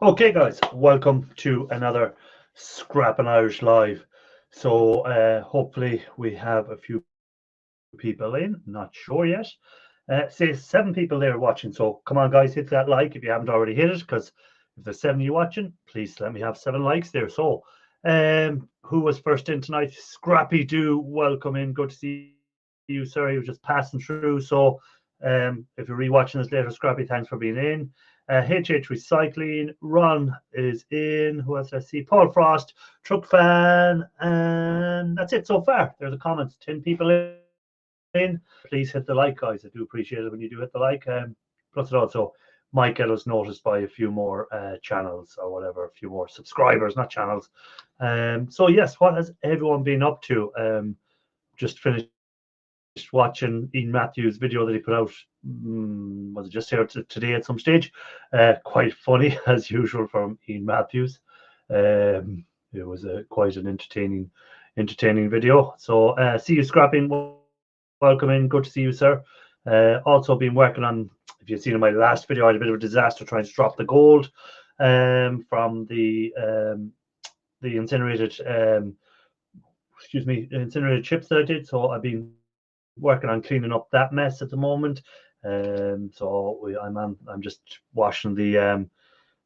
Okay, guys, welcome to another Scrapping Irish Live. So, hopefully, we have a few people in. Not sure yet. Say 7 people there watching. So, come on, guys, hit that like if you haven't already hit it. Because if there's 7 of you watching, please let me have 7 likes there. So, who was first in tonight? Scrappy Do, welcome in. Good to see you, sir. He was just passing through. So, if you're rewatching this later, Scrappy, thanks for being in. HH Recycling, Ron is in. Who else I see? Paul Frost, Truck Fan, and that's it so far. There's the comments. 10 people in. Please hit the like, guys. I do appreciate it when you do hit the like. Plus, it also might get us noticed by a few more channels or whatever, a few more subscribers, not channels. So yes, what has everyone been up to? Just finished watching Ian Matthews' video that he put out. Was it just here today at some stage? Quite funny as usual from Ian Matthews. It was quite an entertaining video. So see you, Scrapping. Welcome in. Good to see you, sir. Also been working on, if you've seen in my last video, I had a bit of a disaster trying to drop the gold from the incinerated incinerated chips that I did. So I've been working on cleaning up that mess at the moment. I'm just washing the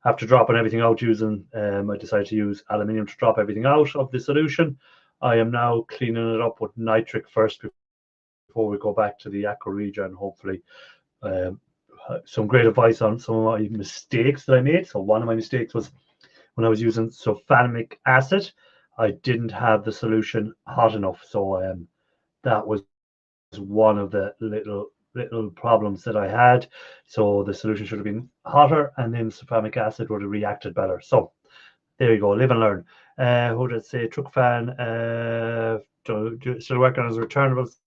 after dropping everything out using I decided to use aluminium to drop everything out of the solution. I am now cleaning it up with nitric first before we go back to the aqua regia, and hopefully some great advice on some of my mistakes that I made. So one of my mistakes was when I was using sulfamic acid, I didn't have the solution hot enough. So that was one of the little problems that I had. So the solution should have been hotter, and then sulfamic acid would have reacted better. So there you go, live and learn. Who did I say? Truck Fan, still working on his returnables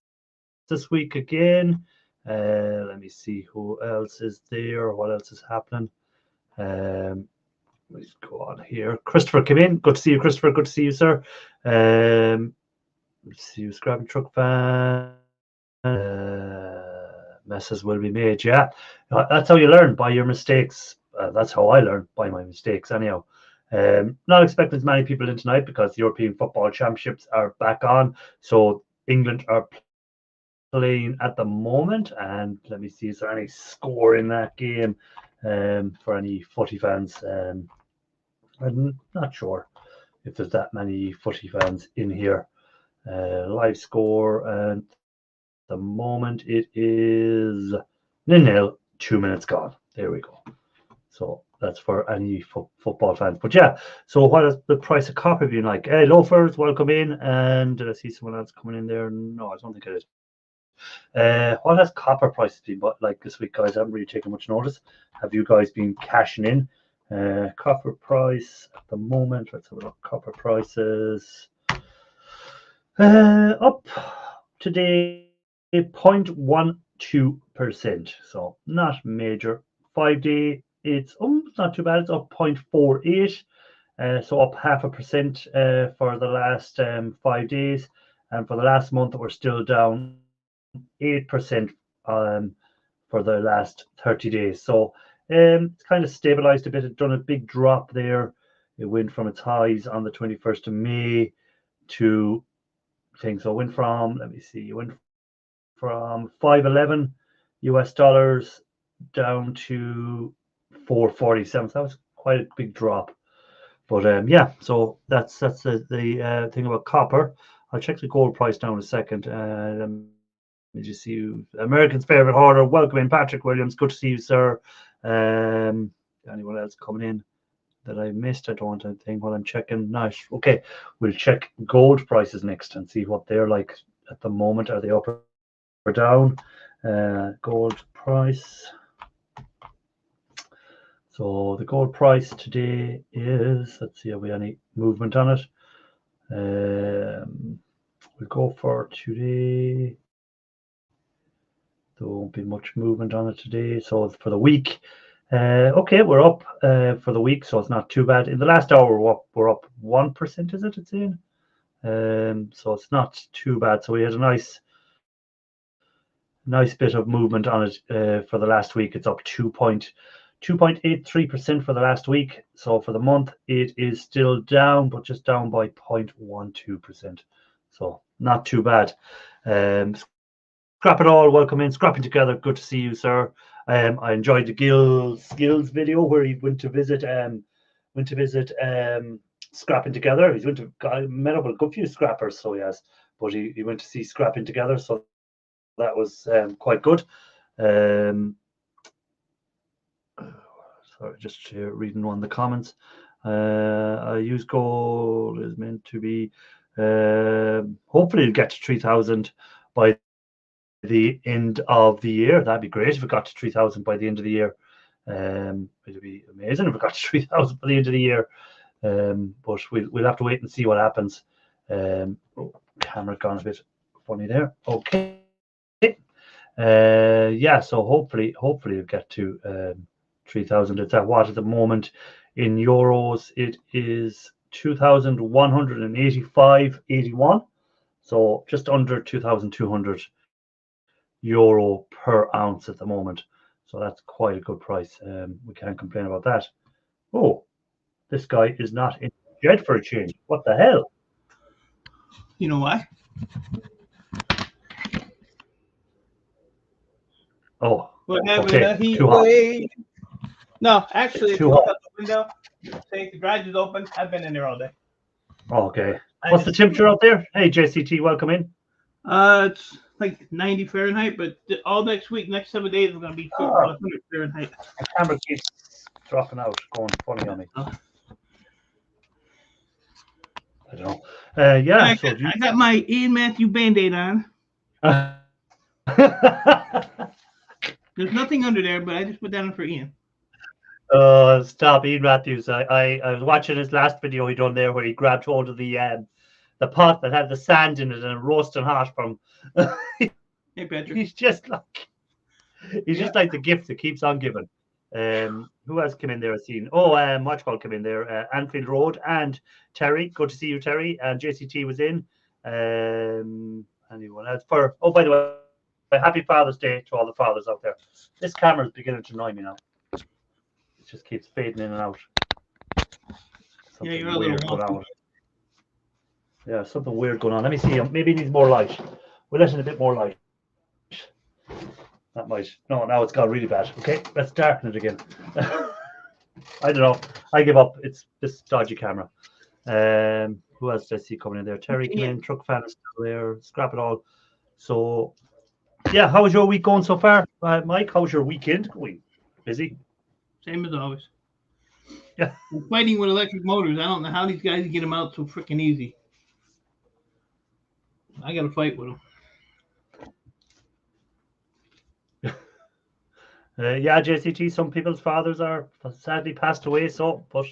this week again. Let me see who else is there. What else is happening? Let's go on here. Christopher came in. Good to see you, Christopher. Good to see you, sir. Let's see you, Scrappy Truck Fan. Messes will be made. Yeah, that's how you learn, by your mistakes. That's how I learn, by my mistakes anyhow. Not expecting as many people in tonight because the European Football Championships are back on. So England are playing at the moment, and let me see, is there any score in that game for any footy fans? I'm not sure if there's that many footy fans in here. Live score, and the moment it is 0-0, 2 minutes gone. There we go. So that's for any football fans. But yeah, so what has the price of copper been like? Hey, loafers, welcome in. And did I see someone else coming in there? No, I don't think it is. What has copper prices been like this week, guys? I haven't really taken much notice. Have you guys been cashing in? Copper price at the moment. Let's have a look. Copper prices up today 0.12%. So not major. 5-day, it's not too bad. It's up 0.48. So up 0.5% for the last 5 days, and for the last month we're still down 8% for the last 30 days. So it's kind of stabilized a bit. It's done a big drop there. It went from its highs on the 21st of May to things. So it went from, let me see, it went from $5.11 US down to 4.47. So that was quite a big drop. But yeah, so that's the thing about copper. I'll check the gold price now in a second. Let me just see you. American's favorite hoarder. Welcome in, Patrick Williams. Good to see you, sir. Anyone else coming in that I missed? I don't want anything while I'm checking. Nice. Okay, we'll check gold prices next and see what they're like at the moment. Are they up or down? Gold price. So the gold price today is, let's see, have we any movement on it? We'll go for today. There won't be much movement on it today. So for the week, okay, we're up for the week, so it's not too bad. In the last hour, we're up 1%, is it? It's in. So it's not too bad. So we had a nice bit of movement on it for the last week. It's up 2.83% for the last week. So for the month, it is still down, but just down by 0.12%. So not too bad. Scrap it all, welcome in, scrapping together. Good to see you, sir. I enjoyed the skills video where he went to visit scrapping together. He's met up with a good few scrappers, so yes, but he went to see scrapping together, so that was quite good. Sorry, just reading one of the comments. I use goal is meant to be hopefully it'll get to 3,000 by the end of the year. That'd be great if it got to 3,000 by the end of the year. It'd be amazing if it got to 3,000 by the end of the year. But we'll have to wait and see what happens. Camera gone a bit funny there. Okay. Yeah, so hopefully it'll get to 3,000. It's at what at the moment in euros? It is 2,185.81. So just under 2,200 euro per ounce at the moment. So that's quite a good price. We can't complain about that. Oh, this guy is not in jet for a change. What the hell? You know why? Oh, We're having okay. a heat Too hot. wave. No, actually, if Too you look hot. out the window, say the garage is open. I've been in there all day. Okay. What's the temperature out there? Hey, JCT, welcome in. It's like 90 Fahrenheit, but all next week, next 7 days, is going to be 100 Fahrenheit. The camera keeps dropping out, going funny on me. I don't know. Yeah. I got my Ian Matthew Band-Aid on. There's nothing under there, but I just put that on for Ian. Stop, Ian Matthews. I was watching his last video he done there where he grabbed hold of the pot that had the sand in it and roasting hot from. Hey, Patrick. He's just like the gift that keeps on giving. Who else came in there? I've seen. Watchball came in there. Anfield Road and Terry. Good to see you, Terry. And JCT was in. Anyone else? By the way, happy Father's Day to all the fathers out there. This camera is beginning to annoy me now. It just keeps fading in and out. Yeah, you're a little wonky. Yeah, something weird going on. Let me see. Maybe it needs more light. We'll let in a bit more light. That might. No, now it's gone really bad. Okay, let's darken it again. I don't know. I give up. It's this dodgy camera. Who else did I see coming in there? Terry came in. Truck fan is still there. Scrap it all. So, yeah. How was your week going so far, Mike? How was your weekend going? Busy? Same as always. Yeah. I'm fighting with electric motors. I don't know how these guys get them out so freaking easy. I got to fight with them. Yeah, JCT, some people's fathers are sadly passed away, but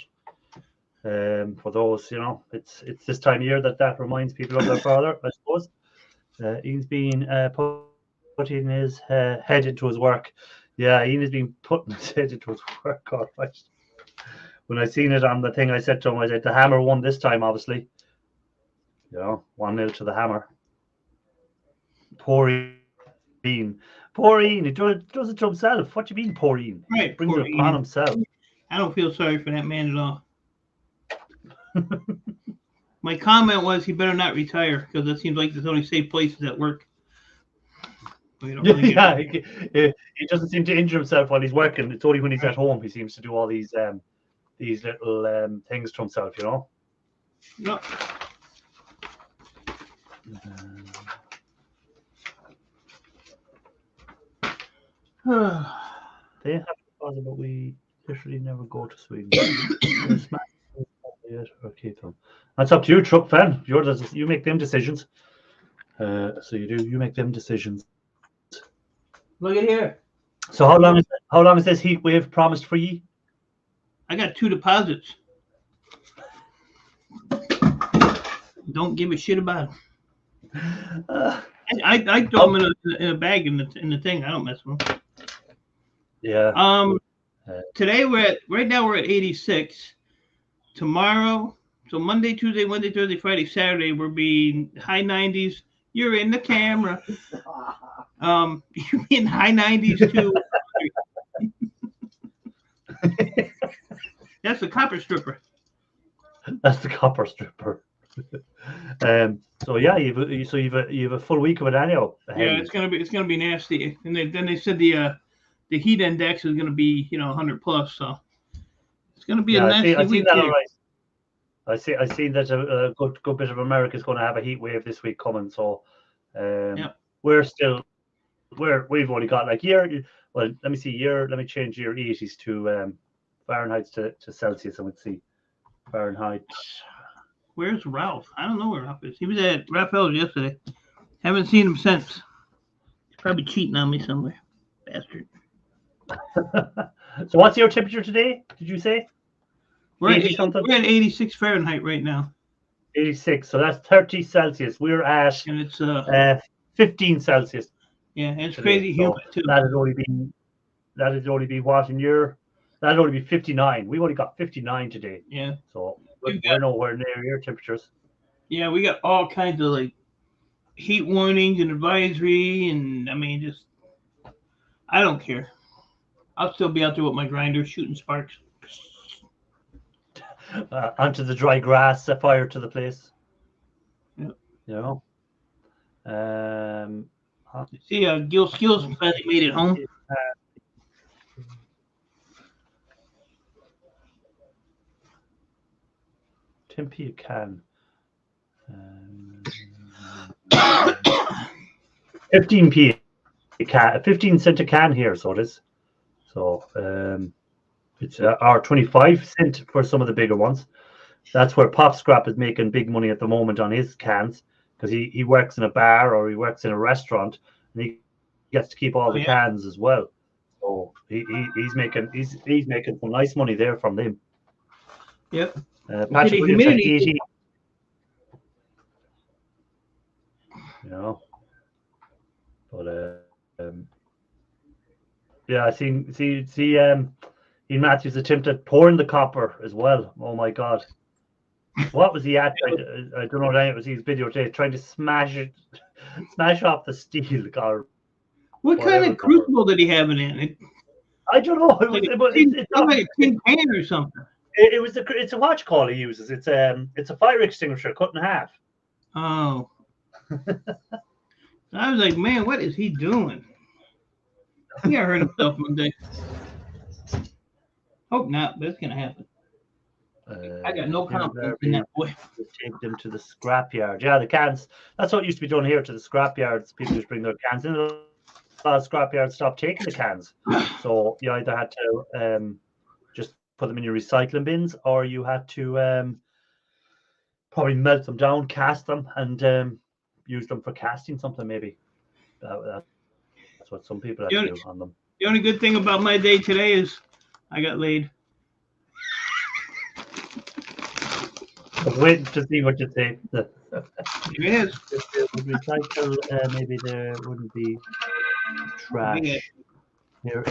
for those, it's this time of year that reminds people of their father, I suppose. Ian's been putting his head into his work. Yeah, Ian has been putting his head into his work, all right. When I seen it on the thing, I said to him, the Hammer won this time, obviously. 1-0 to the Hammer. Poor Ian. Poor Ian, he does it to himself. What do you mean, poor Ian? Right, he brings it upon himself. I don't feel sorry for that man at all. My comment was he better not retire because it seems like there's only safe places at work. He doesn't seem to injure himself while he's working. It's only when he's at home he seems to do all these little things to himself, No. They have to, but we literally never go to Sweden. That's up to you, truck fan. You make them decisions. So you do. You make them decisions. Look at here. So how long is this heat wave promised for ye? I got 2 deposits. Don't give a shit about them. I throw them in a bag in the thing. I don't mess with them. Yeah. Today right now we're at 86. Tomorrow, so Monday, Tuesday, Wednesday, Thursday, Friday, Saturday, we'll be high 90s. You're in the camera. You're in high 90s too. the copper stripper. That's the copper stripper. So yeah, you've a full week of it anyhow. Yeah, it's gonna be nasty. And then they said the heat index is gonna be 100 plus. So it's gonna be a nasty I seen week that here. all right. I seen that a good bit of America is going to have a heat wave this week coming. So we've only got like year. Well, let me see year. Let me change year 80s to Fahrenheit to Celsius, and let's see Fahrenheit. Where's Ralph? I don't know where Ralph is. He was at Raphael's yesterday. Haven't seen him since. He's probably cheating on me somewhere. Bastard. So what's your temperature today? Did you say? We're at 86 Fahrenheit right now. 86. So that's 30 Celsius. We're at and it's 15 Celsius. Yeah, it's today. crazy humid too. That'd only be what in your? That'd only be 59. We only got 59 today. Yeah. So we're nowhere near your temperatures. Yeah, we got all kinds of like heat warnings and advisory, and I mean, just I don't care. I'll still be out there with my grinder shooting sparks. Onto the dry grass, set fire to the place. Yep. You know. See, Gil Skills finally made it home. Tempe can. 15p a can, 15 cent a can here, so it is. So it's our 25 cent for some of the bigger ones. That's where Pop Scrap is making big money at the moment on his cans, because he works in a bar or he works in a restaurant and he gets to keep all the cans as well. So he's making some nice money there from them. Yep. Patrick Williams at 80. You know. But yeah, I see Ian Matthews attempt at pouring the copper as well. Oh my God. What was he at? I don't know. It was his video today, trying to smash off the steel car. What kind of crucible did he have it in? I don't know. It's like a tin pan or something. It's a watch call he uses. It's a fire extinguisher cut in half. Oh. I was like, man, what is he doing? He got hurt himself one day. Hope not, but it's gonna happen. I got no confidence in that boy. Take them to the scrapyard. Yeah, the cans. That's what used to be done here to the scrapyards. People just bring their cans in. A lot of scrapyards stopped taking the cans, so you either had to just put them in your recycling bins, or you had to probably melt them down, cast them, and use them for casting something. Maybe that's what some people have to do on them. The only good thing about my day today is I got laid. Wait to see what you say. It is. Recycle, maybe there wouldn't be trash here.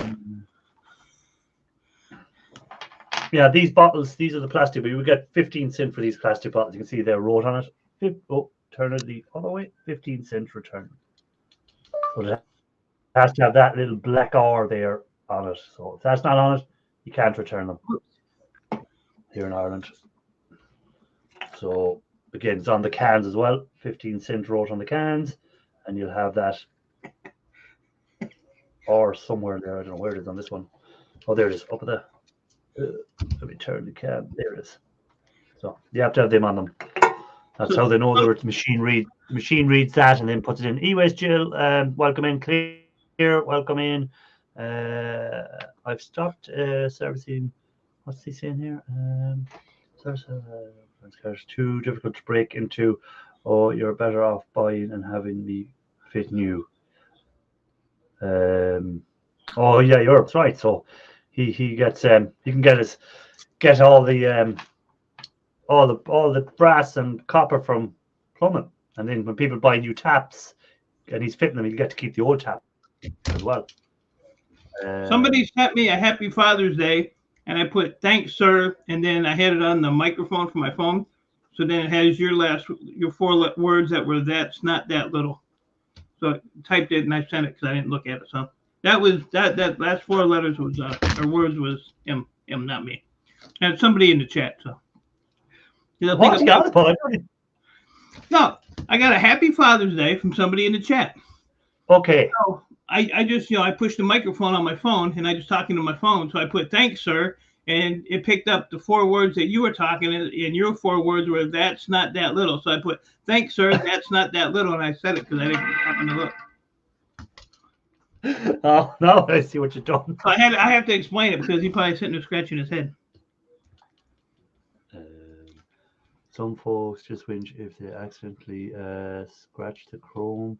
Yeah, these bottles, these are the plastic, but you would get 15 cents for these plastic bottles. You can see they're wrote on it. Turn it the other way, 15 cents return. But it has to have that little black R there on it. So if that's not on it, you can't return them here in Ireland. So again, it's on the cans as well. 15 cent wrote on the cans, and you'll have that or somewhere there. I don't know where it is on this one. Oh, there it is, up at the. Let me turn the can. There it is. So you have to have them on them. That's how they know that it's machine read. Machine reads that and then puts it in. E-Waste Jill, welcome in. Clear, welcome in. I've stopped servicing. What's he saying here? It's too difficult to break into. Oh, you're better off buying and having me fit new. Oh yeah, Europe's right. So he gets he can get all the brass and copper from plumbing, and then when people buy new taps and he's fitting them, he'll get to keep the old tap as well. Somebody sent me a Happy Father's Day, and I put "Thanks, sir," and then I had it on the microphone for my phone, so then it has your 4 words that were "That's not that little." So I typed it and I sent it because I didn't look at it. So that was that last 4 letters was or words was him, not me. And somebody in the chat. So. What? No, I got a happy Father's Day from somebody in the chat. Okay. So I just, I pushed the microphone on my phone and I just talking to my phone. So I put thanks, sir. And it picked up the 4 words that you were talking, and your 4 words were that's not that little. So I put thanks, sir. That's not that little, and I said it because I didn't happen to look. Oh, now I see what you've done. So I have to explain it because he's probably sitting there scratching his head. Some folks just whinge if they accidentally scratch the Chrome.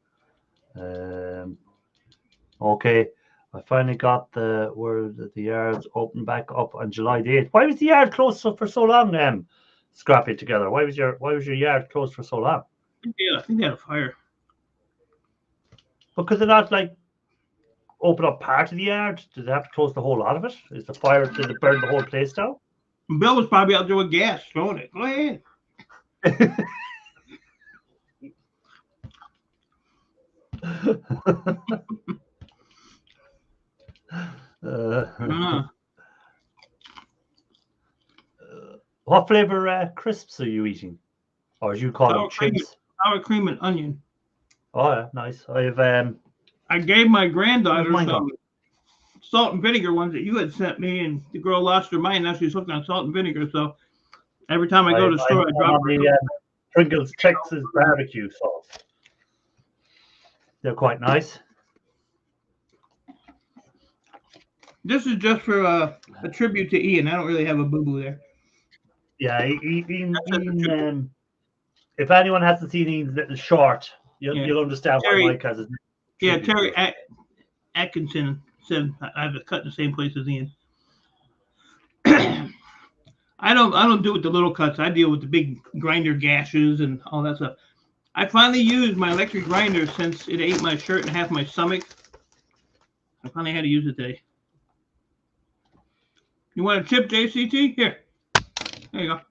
Okay. I finally got the word that the yard's open back up on July the 8th. Why was the yard closed for so long? Scrap it together. Why was your yard closed for so long? Yeah, I think they had a fire. But could they not like open up part of the yard? Did they have to close the whole lot of it? Is the fire? Did it burn the whole place down? Bill was probably out there with gas throwing it. Go ahead. What flavor crisps are you eating, or as you call them, chips? Sour cream and onion. Oh, yeah, nice. I gave my granddaughter some salt and vinegar ones that you had sent me, and the girl lost her mind. Now she's hooked on salt and vinegar. So every time I go to the store, I drop the Pringles Texas barbecue sauce. They're quite nice. This is just for a tribute to Ian. I don't really have a boo-boo there. Yeah, Ian, if anyone hasn't seen Ian's little short, you'll understand why Mike has his name. Yeah, Terry Atkinson said I have to cut in the same place as Ian. I don't do with the little cuts. I deal with the big grinder gashes and all that stuff. I finally used my electric grinder since it ate my shirt and half my stomach. I finally had to use it today. You want a chip, JCT? Here. There you go.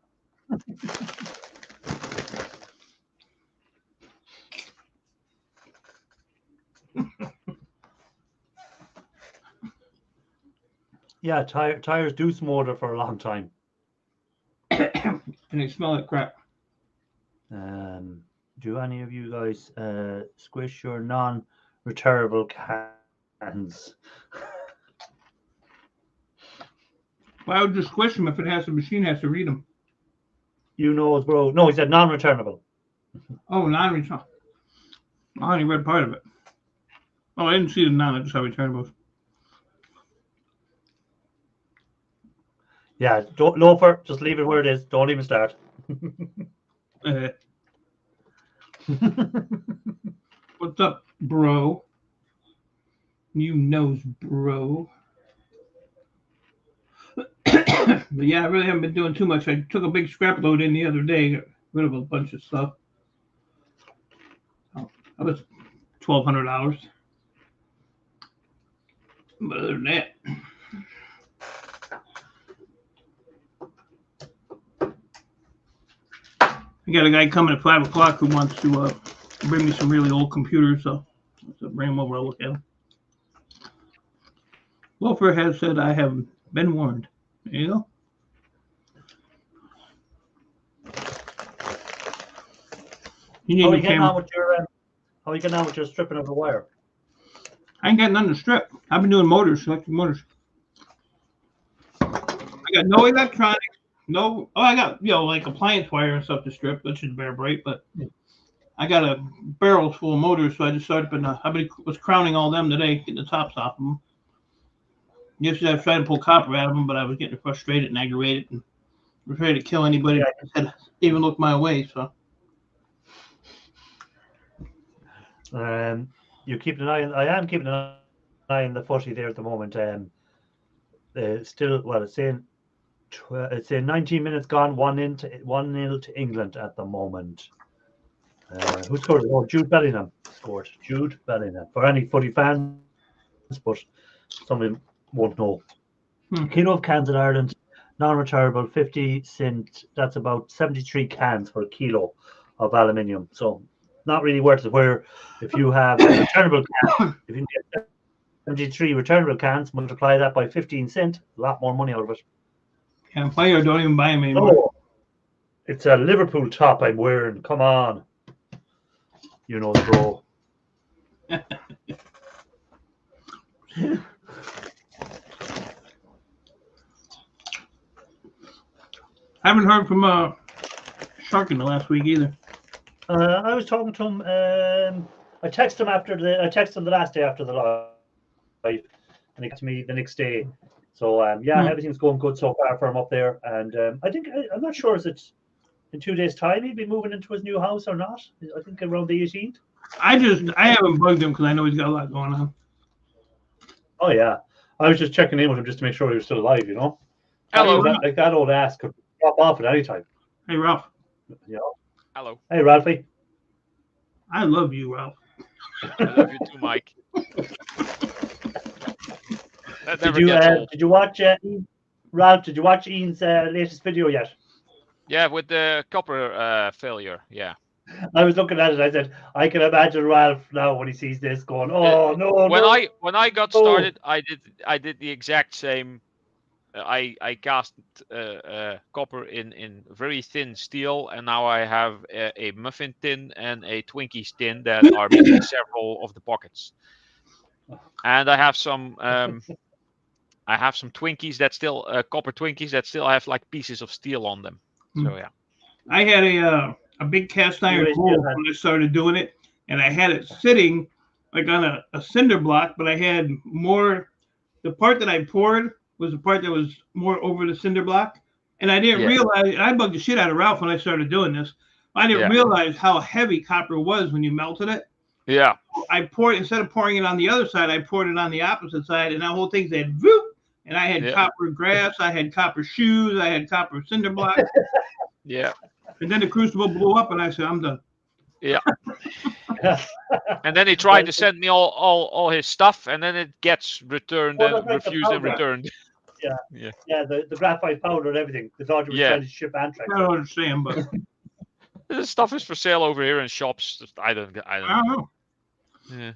Yeah, tires do smolder for a long time. And they smell like crap. Do any of you guys squish your non-returnable cans? Why would you squish them if the machine has to read them? You know, bro. No, he said non-returnable. Oh, non-returnable. I only read part of it. Oh, I didn't see the non. I just saw returnables. Yeah, don't loafer. Just leave it where it is. Don't even start. What's up, bro? You knows, bro. But yeah, I really haven't been doing too much. I took a big scrap load in the other day, got rid of a bunch of stuff. Oh, that was $1,200. But other than that, I got a guy coming at 5 o'clock who wants to bring me some really old computers, so I'll bring him over. I'll look at them. Loafer has said I have been warned. There you go. How are you getting on with your stripping of the wire? I ain't got nothing to strip. I've been doing motors, electric motors. I got no electronics. No, I got like appliance wire and stuff to strip, which is bare bright. But I got a barrels full of motors, so I just started putting. I was crowning all them today, getting the tops off of them. Yesterday I was trying to pull copper out of them, but I was getting frustrated and aggravated, and was ready to kill anybody that even looked my way. So. You're keeping an eye on. I am keeping an eye on the footy there at the moment. Still, well, it's saying 19 minutes gone, 1-0 to England at the moment. Who scored? Oh, Jude Bellingham scored. Jude Bellingham. For any footy fans, but some of them won't know. Kilo of cans in Ireland, non-returnable, 50 cent. That's about 73 cans for a kilo of aluminium. So not really worth it. Where if you have a returnable can, if you get 73 returnable cans, multiply that by 15 cents, a lot more money out of it. And player don't even buy them anymore. Oh, it's a Liverpool top I'm wearing. Come on. You know the bro. I haven't heard from Shark in the last week either. I was talking to him. I texted him the last day after the live, and he got to me the next day. So everything's going good so far for him up there. And I'm not sure, is it in 2 days' time he'd be moving into his new house or not? I think around the 18th. I haven't bugged him because I know he's got a lot going on. Oh yeah, I was just checking in with him just to make sure he was still alive. You know. Hello. Like that old ass could drop off at any time. Hey Ralph. You know? Hello. Hey Ralphie. I love you, Ralph. I love you too, Mike. That never gets old. Did you watch Ralph? Did you watch Ian's latest video yet? Yeah, with the copper failure. Yeah. I was looking at it. I said, I can imagine Ralph now when he sees this going, "Oh no!" When I got started, I did the exact same. I cast copper in very thin steel, and now I have a muffin tin and a Twinkies tin that are missing several of the pockets. And I have some Twinkies that still copper Twinkies that still have like pieces of steel on them. So yeah. I had a big cast iron bowl when I started doing it, and I had it sitting like on a cinder block, but I had more. The part that I poured was the part that was more over the cinder block, and I didn't realize. I bugged the shit out of Ralph when I started doing this. I didn't realize how heavy copper was when you melted it. Yeah. I poured, instead of pouring it on the other side, I poured it on the opposite side, and that whole thing said "voop," and I had copper grass, I had copper shoes, I had copper cinder blocks. Yeah. And then the crucible blew up, and I said, "I'm done." Yeah. And then he tried to send me all his stuff, and then it gets returned and refused and returned. Yeah. The graphite powder and everything. They thought you were trying to ship Antrax. I don't understand, but this stuff is for sale over here in shops. I don't know. Yeah.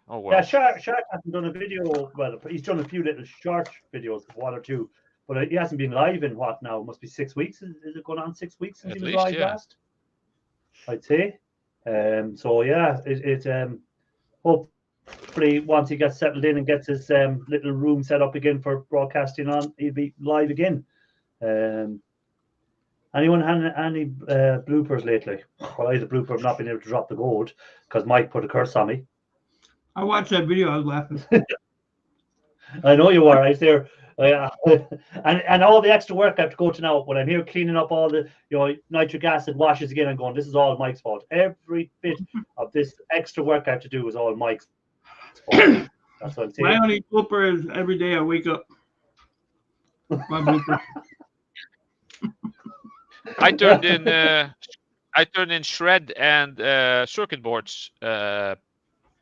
Oh well. Yeah, Shark hasn't done a video. Well, he's done a few little short videos, one or two, but he hasn't been live in what now? It must be 6 weeks. Is it going on 6 weeks since he was live last? I'd say. So yeah, hopefully once he gets settled in and gets his little room set up again for broadcasting on, he'll be live again. Anyone had any bloopers lately? Well, I had a blooper of not being able to drop the gold because Mike put a curse on me. I watched that video. I was laughing. I know you are. I was there. And all the extra work I have to go to now when I'm here cleaning up all the nitric acid washes again. I'm going, this is all Mike's fault. Every bit of this extra work I have to do is all Mike's fault. That's what I'm saying. My only blooper is every day I wake up. My blooper. I turned in shred and circuit boards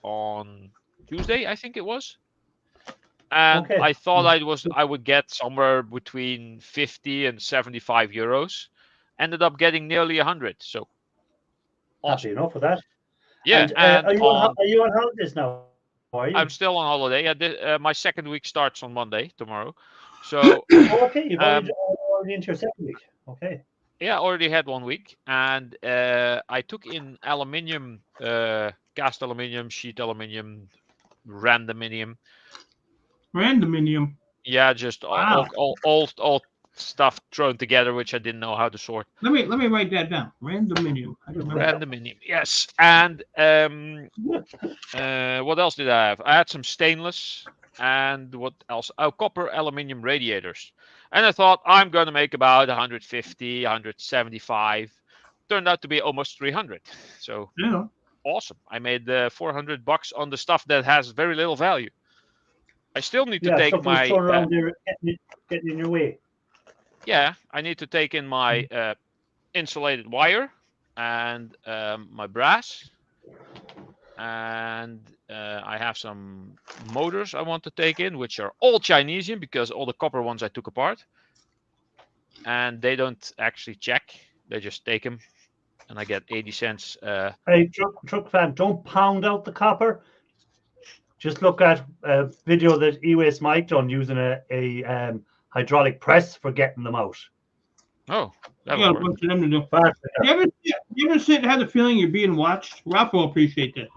on Tuesday, I think it was. And I thought I would get somewhere between 50 and 75 euros. Ended up getting nearly 100. So awesome. Happy enough for that. Yeah. And are you on holidays now? Are you? I'm still on holiday. I did, my second week starts on Monday, tomorrow. So okay, you've already into your second week. Okay. Yeah, I already had 1 week, and I took in aluminium, cast aluminium, sheet aluminium, randominium. Randominium. Yeah, just all stuff thrown together, which I didn't know how to sort. Let me write that down. Randominium. Randominium. Yes, and what else did I have? I had some stainless, and what else? Oh, copper aluminium radiators. And I thought I'm going to make about 150, 175. Turned out to be almost 300. So awesome. I made $400 on the stuff that has very little value. I still need to take my getting in your way. Yeah, I need to take in my insulated wire and my brass, and I have some motors I want to take in, which are all Chinesium because all the copper ones I took apart, and they don't actually check; they just take them, and I get 80 cents. Hey, truck fan, don't pound out the copper. Just look at a video that E-Waste Mike done using a hydraulic press for getting them out. Oh, I that got a would work. bunch of them to do. Fast. You ever sit and have the feeling you're being watched? Ralph will appreciate that.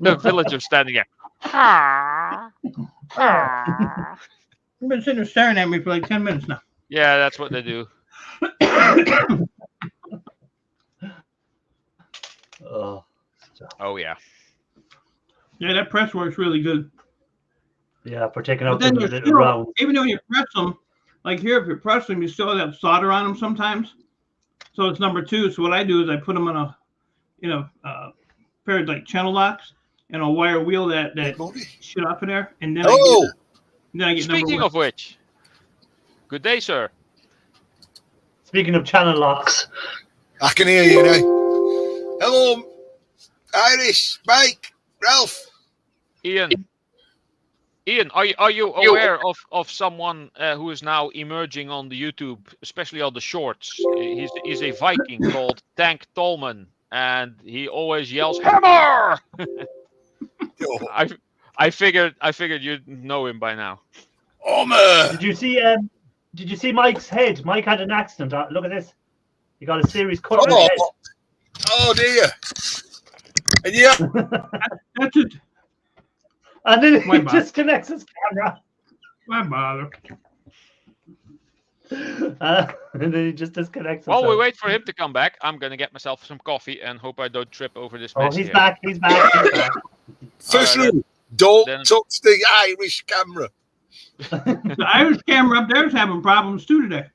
The villager standing there. You've been sitting there staring at me for like 10 minutes now. Yeah, that's what they do. Oh, Oh yeah. Yeah, that press works really good. yeah, for taking But out then the there's little still, round. even though you press them, like here, if you press them, you still have solder on them sometimes. So it's number 2. So what I do is I put them on a pair of like channel locks, and I'll wire wheel that shit off of there, and then Oh, then I get Speaking number 1. of which, good day, sir. Speaking of channel locks, I can hear you now. Hello, Irish, Mike, Ralph. Ian, are you aware of someone who is now emerging on the YouTube, especially on the shorts? He's a Viking called Tank Tolman, and he always yells "Hammer!" Oh, I figured you'd know him by now. Homer. did you see Mike's head? Mike had an accident. Look at this. He got a serious cut on his head. Oh dear. And yeah, That's it. And then My he bad. disconnects his camera. Why bother? And then he just disconnects While we himself. wait for him to come back, I'm gonna get myself some coffee and hope I don't trip over this Oh, mess he's here. back. He's back. He's back. first Alright, rule, don't then- touch the Irish camera. The Irish camera up there is having problems too today.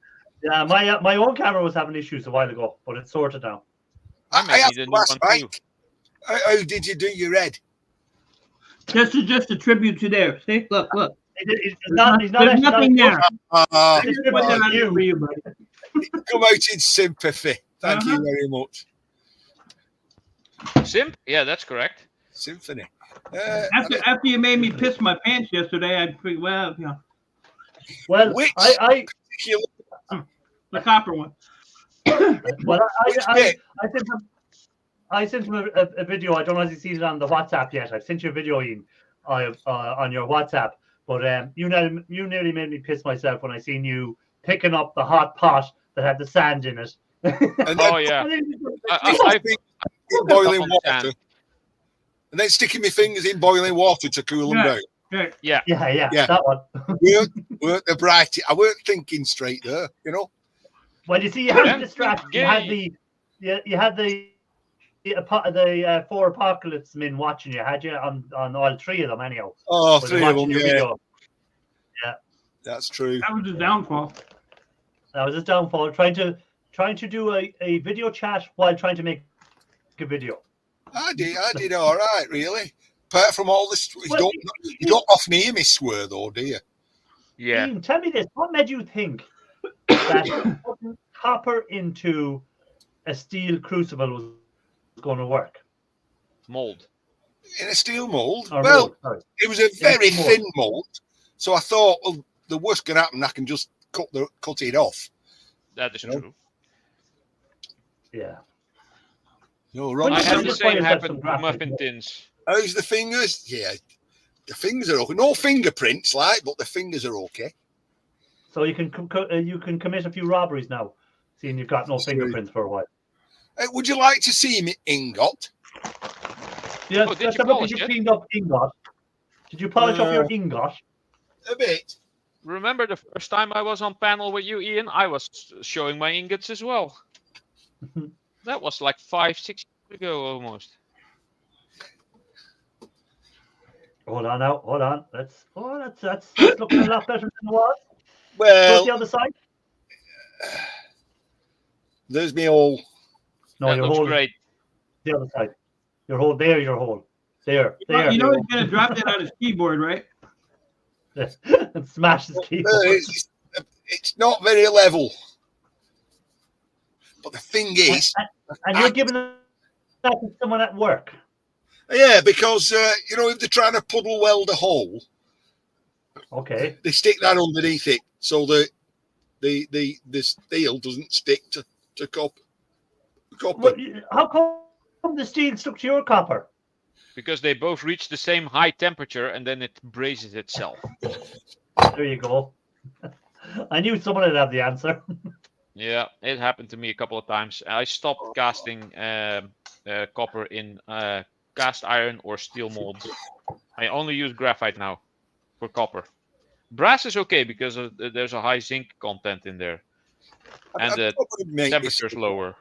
Yeah, my own camera was having issues a while ago, but it's sorted now. I I may have need a to new ask one too. Mike, how did you do your head? This is just a tribute to there. See, look. He's not There's actually nothing not- there. Ah, It's Put that about on you. for you, buddy. come out in sympathy. Thank you Uh-huh. very much. Simp? Yeah, that's correct. Symphony. After you made me piss my pants yesterday, I'd figure, well, Well, Which- the copper one. well, Which bit? I sent him a video. I don't know if he's seen it on the WhatsApp yet. I've sent you a video, Ian, on your WhatsApp. But you nearly made me piss myself when I seen you picking up the hot pot that had the sand in it. And Oh then yeah. I in boiling on water. sand. And then sticking my fingers in boiling water to cool them down. Okay. Yeah, Yeah. that one. Weren't the bright. I weren't thinking straight there, you know. Well, you see, you had Yeah. the distraction. You had the 4 apocalypse men watching you, had you on all 3 of them anyhow. Oh, Were they 3 of watching them, your yeah. video? That's true. That was his downfall. That was his downfall. Trying to do a video chat while trying to make a video. I did all right, really. Apart from all this, Well, you don't often hear me swear, though, do you? Yeah. Ian, tell me this: what made you think that putting copper into a steel crucible was going to work? Mold. In a steel mold. Or Well, mold, sorry. it was a very mold. thin mold, so I thought, well, the worst can happen. I can just cut it off. That is You know? true. Yeah. No, Well, wrong. I you had can the just buy same yourself happen some with graphic muffin notes. tins. How's the fingers? Yeah, the fingers are okay. No fingerprints, but the fingers are okay. So you can commit a few robberies now, seeing you've got no That's true. fingerprints for a while. Would you like to see me ingot? Yeah, Oh, did let's you have a look polish at your it? cleaned up ingot. Did you polish up your ingot? A bit. Remember the first time I was on panel with you, Ian? I was showing my ingots as well. That was like 5-6 years ago almost. Hold on now. Hold on. That's looking a lot better than it was. Go Well, the other side. there's me all. No, That you're looks holding great. the other side. Your hole there. Your hole. There. You know he's gonna drop that on his keyboard, right? And smash his keyboard. It's not very level. But the thing is, And you're giving that to someone at work. yeah, because if they're trying to puddle weld a hole, Okay. they stick that underneath it so that the steel doesn't stick to copper. Well, how come the steel stuck to your copper? because they both reach the same high temperature and then it braces itself. There you go. I knew someone would have the answer. Yeah, it happened to me a couple of times. I stopped casting copper in cast iron or steel molds. I only use graphite now for copper. Brass is okay because there's a high zinc content in there, and the temperature's lower.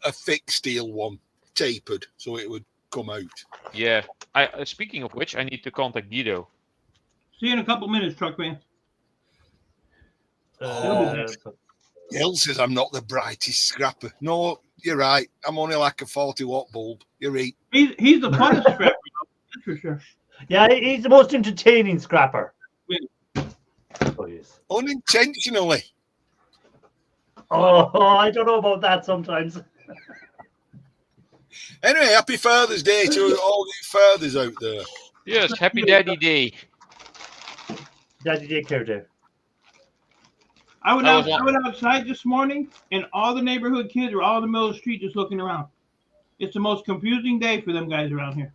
A thick steel one, tapered, so it would come out. Yeah. Speaking of which, I need to contact Guido. See you in a couple minutes, truck man. Hill says I'm not the brightest scrapper. No, you're right. I'm only like a 40-watt bulb. You're right. He's the funnest scrapper, that's for sure. Yeah, he's the most entertaining scrapper. Yeah. Oh, yes. Unintentionally. Oh, I don't know about that sometimes. Anyway, happy Father's Day to all you fathers out there. Yes, happy Daddy Day. Daddy Daycare Day. I went outside this morning, and all the neighborhood kids were all in the middle of the street just looking around. It's the most confusing day for them guys around here.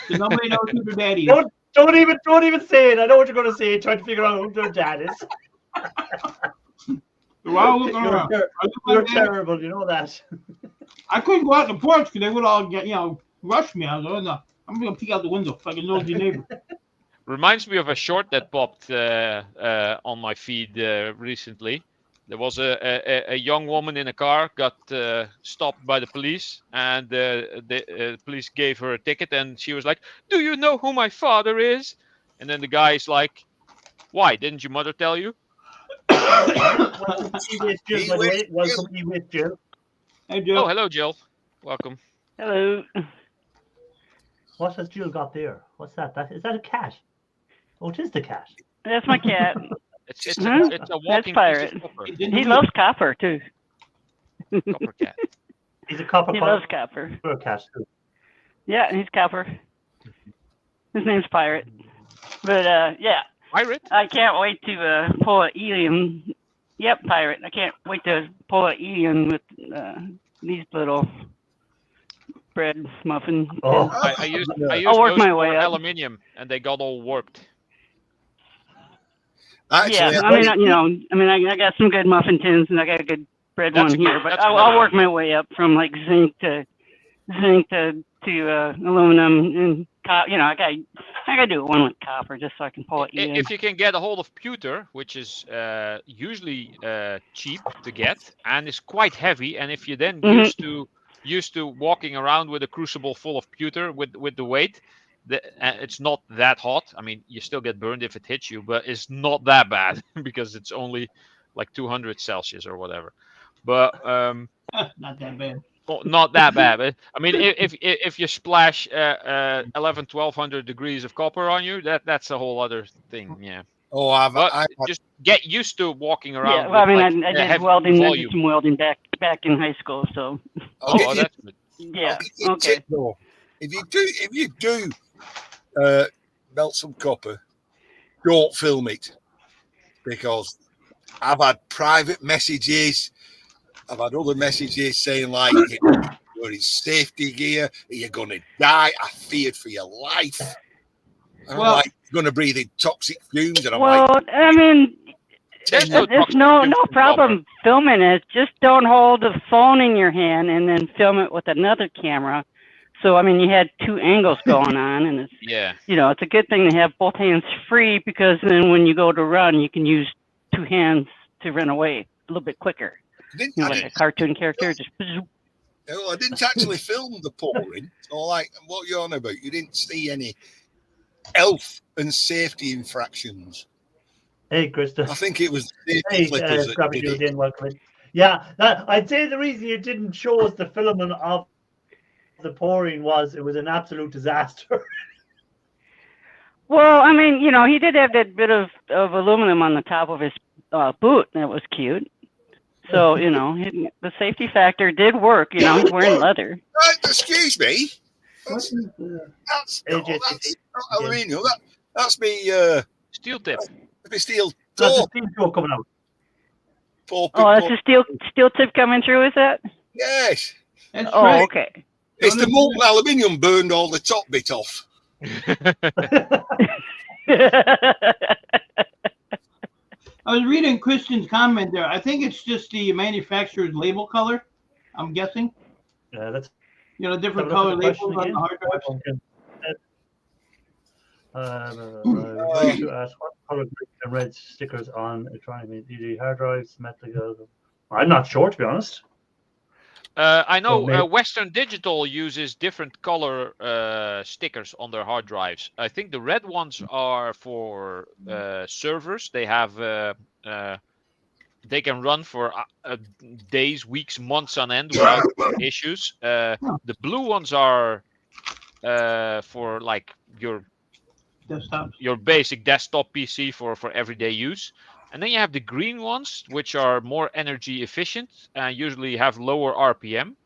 So nobody knows who their daddy is. Don't even say it. I know what you're going to say. Trying to figure out who their dad is. They're all looking around. You're terrible. You know that. I couldn't go out the porch because they would all get, rush me. I was like, no, I'm going to peek out the window like a nosy neighbor. Reminds me of a short that popped on my feed recently. There was a young woman in a car, got stopped by the police, and the police gave her a ticket, and she was like, "Do you know who my father is?" And then the guy's like, "Why? Didn't your mother tell you?" Welcome, Jill. Hey, Jill. Oh, hello, Jill. Welcome. Hello. What has Jill got there? What's that? Is that a cat? Oh, it is the cat. That's my cat. It's a walking Pirate. piece of copper. He loves copper too. Copper cat. He's a copper. He loves copper. Cat too. Yeah, he's copper. His name's Pirate. But yeah. Pirate? I can't wait to pull an alien. Yep, Pirate. I can't wait to pull an alien with these little bread muffin. Oh. I used I'll work those my for way up. aluminium, and they got all warped. Actually, I got some good muffin tins, and I got a good bread one here. But I'll work my way up from like zinc to aluminum, and I gotta do one with copper just so I can pull it in. If you can get a hold of pewter, which is usually cheap to get and is quite heavy, and if you then used to walking around with a crucible full of pewter with the weight, it's not that hot. I mean, you still get burned if it hits you, but it's not that bad because it's only like 200 Celsius or whatever. But not that bad. Not that bad. I mean, if you splash 1200 degrees of copper on you, that's a whole other thing. Yeah. Oh, just get used to walking around. Yeah, well, I did welding. I did some welding back in high school. So. That's good. Yeah. Okay. If you do melt some copper, don't film it, because I've had private messages. I've had other messages saying like, "You're in safety gear. You're going to die. I feared for your life." And I'm like, "You're going to breathe in toxic fumes." And I'm I mean, there's no problem filming it. Just don't hold the phone in your hand and then film it with another camera. So, I mean, you had two angles going on, and it's, it's a good thing to have both hands free, because then when you go to run, you can use two hands to run away a little bit quicker. Like a cartoon character. I didn't actually film the pouring. So, like, what you're on about? You didn't see any health and safety infractions. Hey, Krista. I think it was Scrappy Jill again. Welcome in. Yeah, I'd say the reason you didn't show us the filament of the pouring was it was an absolute disaster. Well, I mean, he did have that bit of aluminum on the top of his boot. That was cute. So, the safety factor did work. He's wearing leather. Excuse me. That's not aluminium. That's me. Steel tip. Steel. That's a steel toe coming out. That's a steel tip coming through. Is that? Yes. That's okay. It's the molten aluminium burned all the top bit off. I was reading Christian's comment there. I think it's just the manufacturer's label color. I'm guessing. Yeah, that's different color labels on the hard drives. Like to ask what color green and red stickers on electronic ED hard drives, metal. I'm not sure, to be honest. I know Western Digital uses different color stickers on their hard drives. I think the red ones are for servers. They have they can run for days, weeks, months on end without issues. The blue ones are for like your basic desktop PC for everyday use. And then you have the green ones, which are more energy efficient and usually have lower RPM.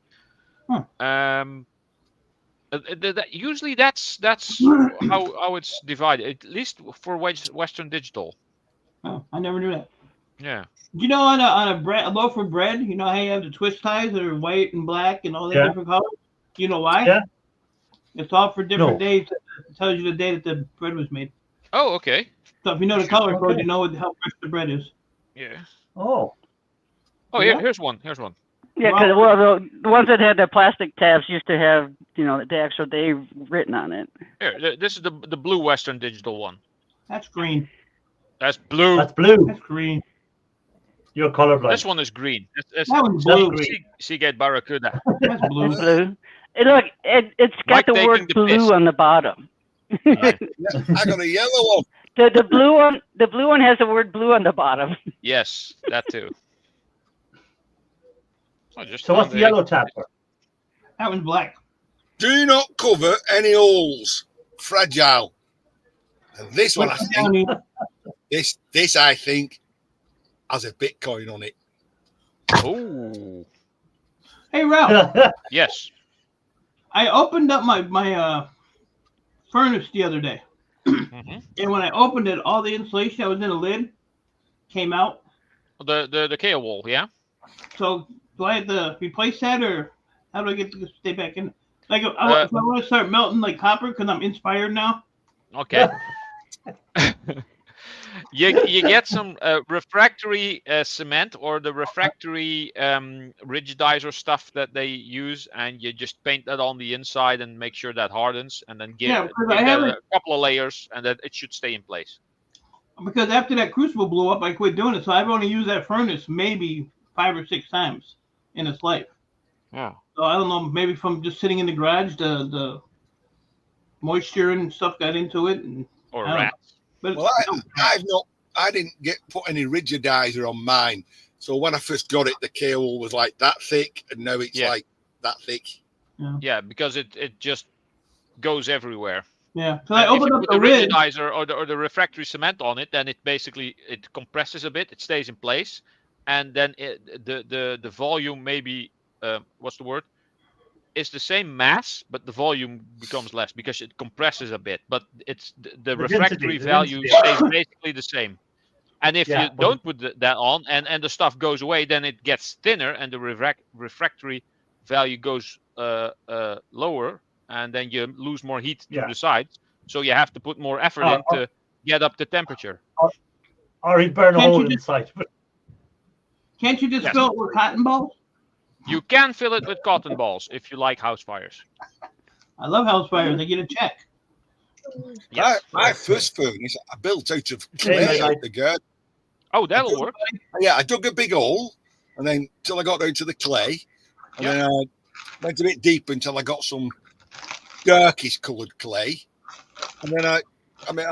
Usually that's how it's divided, at least for Western Digital. Oh, I never knew that. Yeah. Do you know on a loaf of bread, you know how you have the twist ties that are white and black and all the different colors? Do you know why? Yeah. It's all for different days. It tells you the day that the bread was made. Oh, okay. So if you know the color code, you know how fresh the bread is. Yeah. Oh. Oh, yeah. Here's one. Yeah, because the ones that had the plastic tabs used to have, the actual day written on it. Here, this is the blue Western Digital one. That's green. That's blue. That's blue. That's green. You're colorblind. This one is green. That one's blue. Seagate Barracuda. That's blue. Blue. It's got the word blue on the bottom. I got a yellow one. The blue one has the word blue on the bottom. Yes, that too. So what's the yellow tab for? That one's black. Do not cover any holes. Fragile. And this one, I think, this I think has a Bitcoin on it. Oh. Hey, Ralph. Yes. I opened up my furnace the other day. And when I opened it, all the insulation that was in the lid came out. The KO wall, yeah? So do I have to replace that, or how do I get to stay back in? Like, if I want to start melting like copper because I'm inspired now. Okay. you get some refractory cement or the refractory rigidizer stuff that they use, and you just paint that on the inside and make sure that hardens, and then give it a couple of layers, and that it should stay in place. Because after that crucible blew up, I quit doing it, so I've only used that furnace maybe 5 or 6 times in its life. Yeah. So I don't know, maybe from just sitting in the garage, the moisture and stuff got into it, or rats. But well, I didn't put any rigidizer on mine. So when I first got it, the KO was like that thick, and now it's like that thick. Yeah, because it just goes everywhere. Yeah. So I opened up the rigidizer or the refractory cement on it, then it compresses a bit, it stays in place, and then the volume maybe what's the word? It's the same mass, but the volume becomes less because it compresses a bit. But it's the refractory value stays basically the same. And if you don't put that on and the stuff goes away, then it gets thinner and the refractory value goes lower, and then you lose more heat to the sides. So you have to put more effort in to get up the temperature. Or you burn a hole inside. Can't you just fill it with cotton balls? You can fill it with cotton balls if you like house fires. I love house fires. They get a check. Yes. My first furnace, I built out of clay out the garden. Oh, that'll work. Yeah, I dug a big hole, and then till I got down to the clay, and then I went a bit deeper until I got some darkish coloured clay, and then I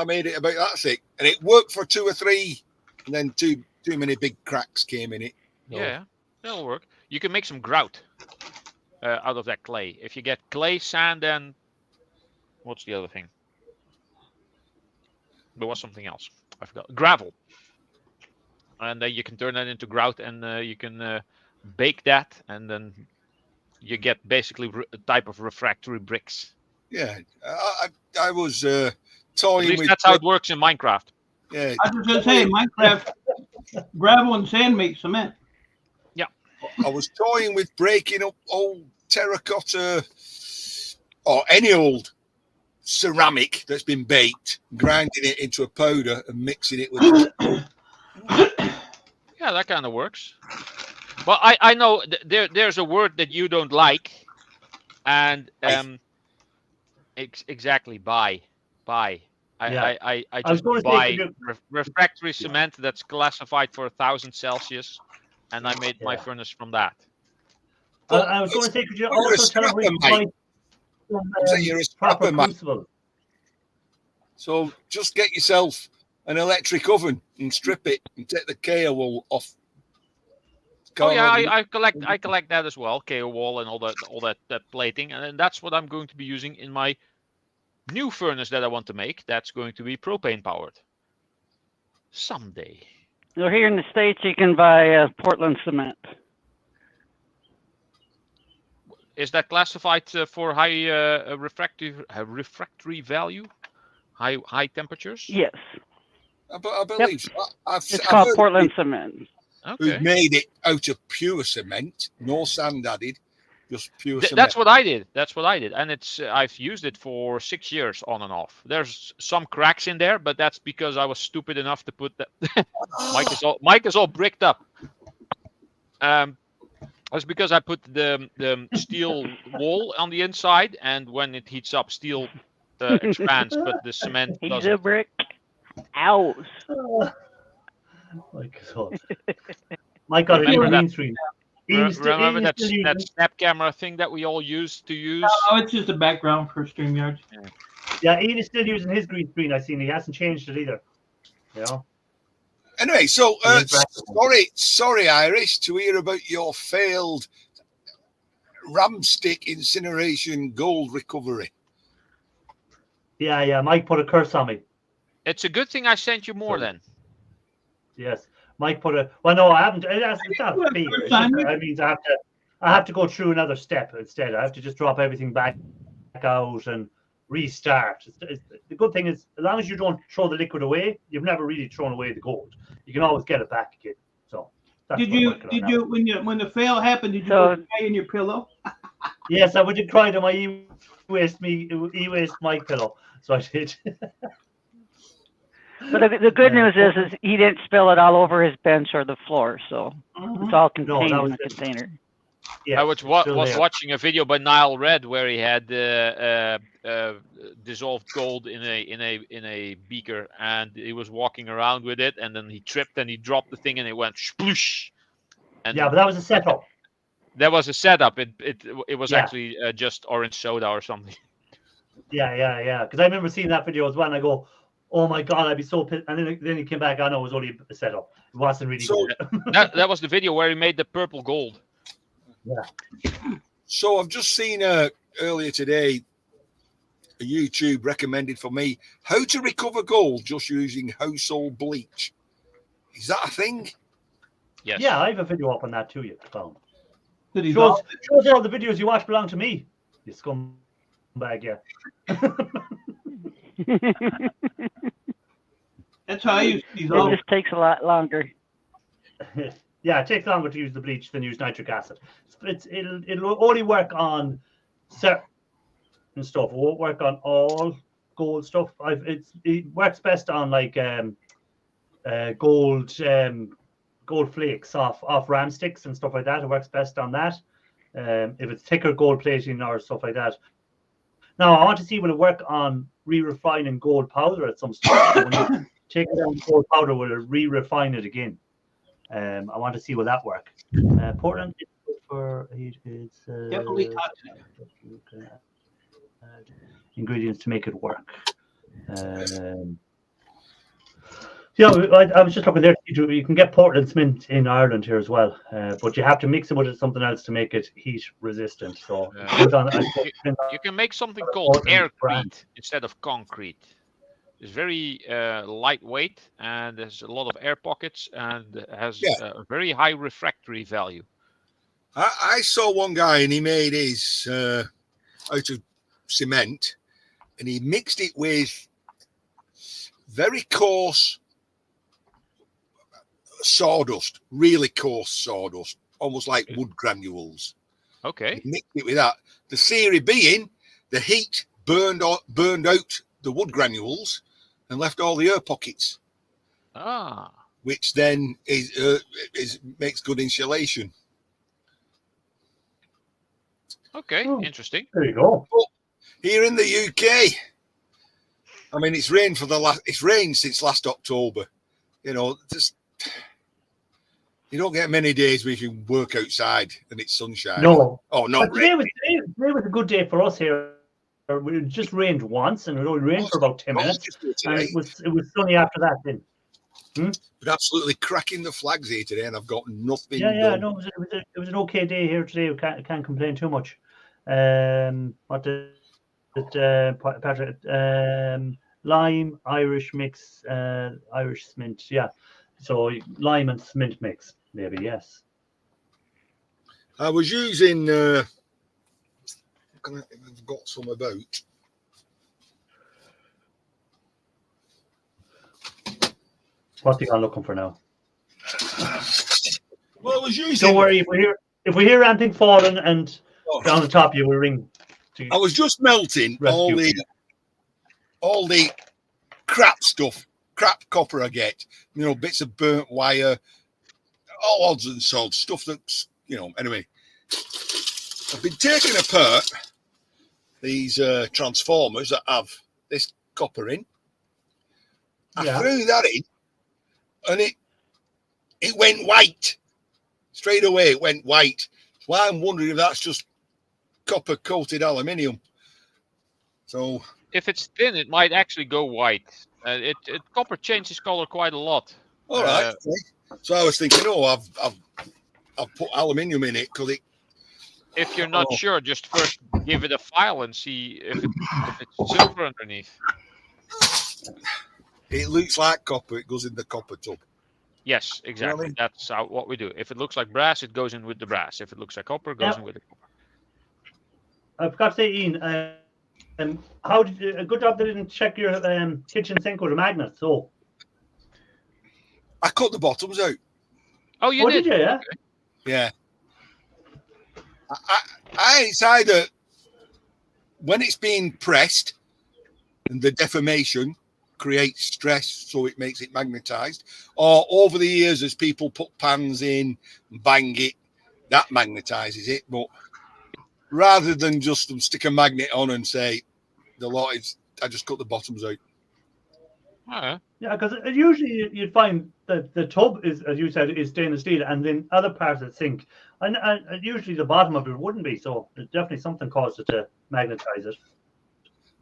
made it about that thick, and it worked for 2 or 3, and then too many big cracks came in it. So. Yeah, that'll work. You can make some grout out of that clay. If you get clay, sand, and what's the other thing? There was something else. I forgot. Gravel. And then you can turn that into grout, and you can bake that, and then you get basically a type of refractory bricks. Yeah, I was toying with. That's how it works in Minecraft. Yeah, I was going to say, Minecraft, gravel and sand make cement. I was toying with breaking up old terracotta or any old ceramic that's been baked, grinding it into a powder and mixing it with. Yeah, that kind of works. But I know there's a word that you don't like, and exactly buy. I just buy refractory cement that's classified for 1,000 Celsius, and I made my furnace from that. I was going to say, could you also tell him where you buy you're a scrapper, mate. So just get yourself an electric oven and strip it and take the KO wall off. Oh yeah, I collect that as well, KO wall and all that plating, and that's what I'm going to be using in my new furnace that I want to make. That's going to be propane powered someday. So here in the States, you can buy Portland cement. Is that classified for high refractory value, high temperatures? Yes. I believe. Yep. It's called Portland cement. Okay. Who made it out of pure cement, no sand added, just pure cement. That's what I did. And I've used it for 6 years on and off. There's some cracks in there, but that's because I was stupid enough to put that. Mike is all bricked up. That's because I put the steel wall on the inside, and when it heats up, steel expands, but the cement doesn't. He's a brick. Ow. Mike got a green screen. Remember that snap camera thing that we all used to use? Oh, it's just a background for StreamYard. Yeah, Ian is still using his green screen. I've seen he hasn't changed it either. Yeah. Anyway, so sorry, Irish, to hear about your failed ramstick incineration gold recovery. Yeah. Mike put a curse on me. It's a good thing I sent you more then. Yes, Mike put a. Well, no, I haven't. It's not fair. That means I have to go through another step instead. I have to just drop everything back out and restart. The good thing is, as long as you don't throw the liquid away, you've never really thrown away the gold. You can always get it back again. So. Did you when the fail happened? Did you cry in your pillow? Yes, I would have cried on my e-waste Mike pillow. So I did. But the good news is he didn't spill it all over his bench or the floor, so it's all contained in the container. Yes, I was watching a video by Nile Red where he had dissolved gold in a beaker, and he was walking around with it, and then he tripped and he dropped the thing and it went sploosh. And yeah, but that was a setup. That was a setup. It was actually just orange soda or something. Yeah. Because I remember seeing that video as well, and I go, "Oh my god, I'd be so pissed." And then he came back. I know it was only a setup. It wasn't really good. that was the video where he made the purple gold. Yeah. So I've just seen earlier today a YouTube recommended for me how to recover gold just using household bleach. Is that a thing? Yes. Yeah, I have a video up on that too. You clown. Shows all the videos you watch belong to me. You scumbag, yeah. That's how I use these. It just takes a lot longer. Yeah, it takes longer to use the bleach than use nitric acid. It'll only work on certain stuff. It won't work on all gold stuff. It works best on like gold flakes off ram sticks and stuff like that. It works best on that. If it's thicker gold plating or stuff like that. Now I want to see will it work on re-refining gold powder at some stage. So when you take it down gold powder, will it re-refine it again? I want to see will that work. Portland it's definitely ingredients to make it work. Yeah, I was just looking there. You can get Portland cement in Ireland here as well, but you have to mix it with something else to make it heat resistant. So you can make something called aircrete instead of concrete. It's very lightweight and there's a lot of air pockets and has a very high refractory value. I saw one guy and he made his out of cement and he mixed it with very coarse sawdust, really coarse sawdust, almost like wood granules. Okay. He mixed it with that. The theory being the heat burned out the wood granules and left all the air pockets. Which then makes good insulation. Okay, interesting. There you go. But here in the UK, I mean, it's rained since last October. You know, just you don't get many days where you can work outside and it's sunshine. No. Oh no. Today was a good day for us here. It just rained once, and it only rained for about 10 minutes, and it was sunny after that. Then, but absolutely cracking the flags here today, and I've got nothing. Yeah. No, it was an okay day here today. We can't complain too much. What did Patrick? Lime, Irish mix, Irish mint. Yeah, so lime and mint mix, maybe. Yes. I was using. I've got some about. What are you looking for now? Well, I was using. Don't worry, if we hear anything falling and down the top, you will ring. I was just melting all the crap stuff, crap copper I get. You know, bits of burnt wire, all odds and sods, stuff that's Anyway, I've been taking apart these transformers that have this copper in. I threw that in, and it went white straight away. It went white. So I'm wondering if that's just copper coated aluminium. So if it's thin, it might actually go white. Copper changes color quite a lot. All right. So I was thinking, I've put aluminium in it because it. If you're not sure, just first give it a file and see if it's silver underneath. It looks like copper. It goes in the copper tub. Yes, exactly. You know what I mean? That's what we do. If it looks like brass, it goes in with the brass. If it looks like copper, it goes in with the copper. I forgot to say, Ian, how did you, a good job they didn't check your kitchen sink with a magnet. So I cut the bottoms out. Oh, you did? Did you? Yeah. Okay. Yeah. It's either when it's being pressed and the deformation creates stress, so it makes it magnetized, or over the years as people put pans in and bang it, that magnetizes it. But rather than just stick a magnet on and say the lot is, I just cut the bottoms out. Yeah, because usually you'd find that the tub is, as you said, is stainless steel, and then other parts of the sink, and usually the bottom of it wouldn't be. So there's definitely something caused it to magnetize it.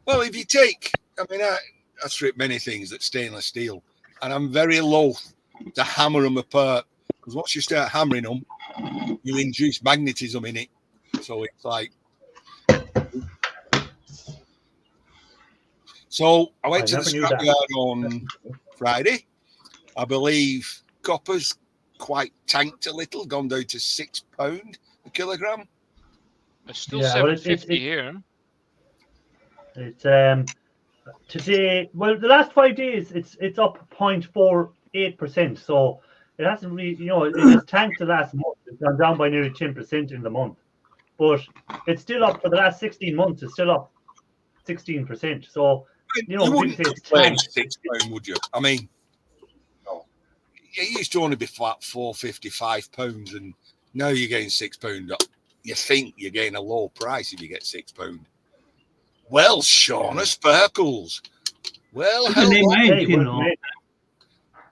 Well, if you take, I mean, I strip many things that's stainless steel, and I'm very loath to hammer them apart because once you start hammering them, you induce magnetism in it. So it's like. So I went to the scrapyard on Friday. I believe copper's quite tanked a little, gone down to £6 a kilogram. It's still $7.50 here. It's today. Well, the last 5 days, it's up 0.48%. So it hasn't really, it has tanked the last month. It's gone down by nearly 10% in the month, but it's still up for the last 16 months. It's still up 16%. So. You wouldn't complain £6, would you? I mean, no. It used to only be flat £4.55, and now you're getting £6. You think you're getting a low price if you get £6. Well, Shauna Sparkles. Well,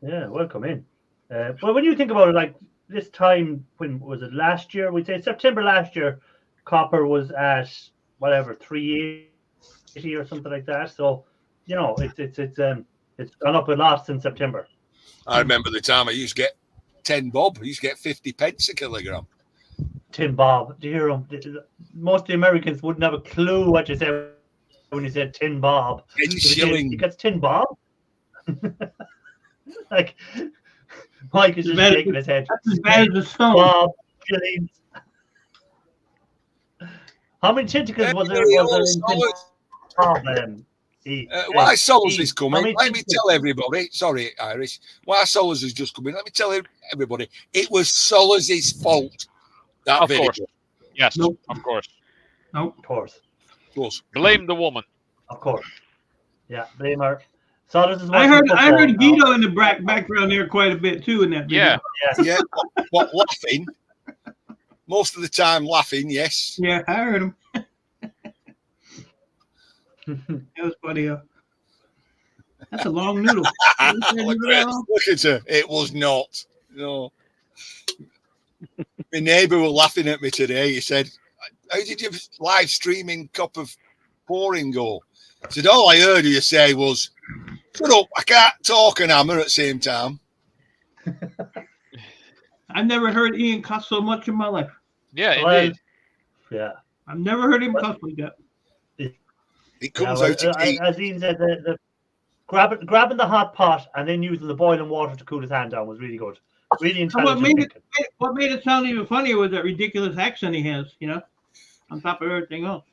yeah, welcome in. Well, when you think about it, like this time, when was it last year? We'd say September last year, copper was at whatever 380 or something like that. So. It's gone up a lot since September. I remember the time I used to get 10 bob. I used to get 50 pence a kilogram. 10 bob. Do you hear them? Most of the Americans wouldn't have a clue what you said when you said 10 bob. 10 shilling. He gets 10 bob. Like Mike is just shaking his head. That's as bad as a stone. Bob, shillings. How many tentacles was there in 10 bob? Why Sollers is coming? Let me tell everybody. Sorry, Irish. Why Sollers is just coming? Let me tell everybody. It was Sollers' fault. That of video. Course. Yes. Nope. Of course. Nope. Of course. Close. Blame the woman. Of course. Yeah, blame her. So this is I heard Guido in the background there quite a bit too in that video. Yeah. Yes. Yeah, what laughing? Most of the time laughing, yes. Yeah, I heard him. That was funny. That's a long noodle. Look at her. It was not. No. My neighbour was laughing at me today. He said, "How did your live streaming cup of pouring go?" I said, "All I heard you say was, 'Shut up, I can't talk and hammer at the same time.'" I've never heard Ian cuss so much in my life. Yeah, Well, indeed. Yeah. I've never heard him cuss like that. It comes well, out to eat. as Ian said, the grabbing the hot pot and then using the boiling water to cool his hand down was really good. Really intelligent. What made it sound even funnier was that ridiculous accent he has, on top of everything else.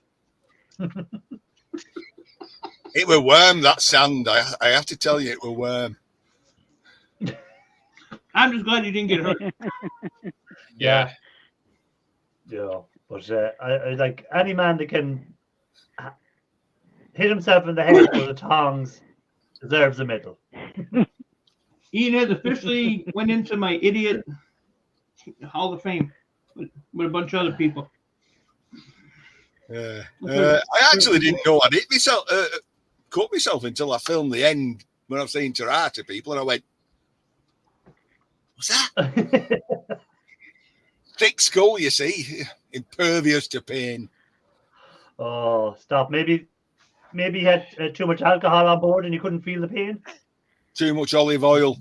It were worm, that sand. I have to tell you, it were worm. I'm just glad you didn't get hurt. Yeah. Yeah, but I like any man that can hit himself in the head with the tongs deserves a medal. Ian has officially went into my idiot Hall of Fame with a bunch of other people. I actually didn't know I'd hit myself, cut myself until I filmed the end when I was saying ta-ra to people, and I went, "What's that?" Thick skull, you see, impervious to pain. Oh, stop! Maybe you had too much alcohol on board and you couldn't feel the pain. Too much olive oil.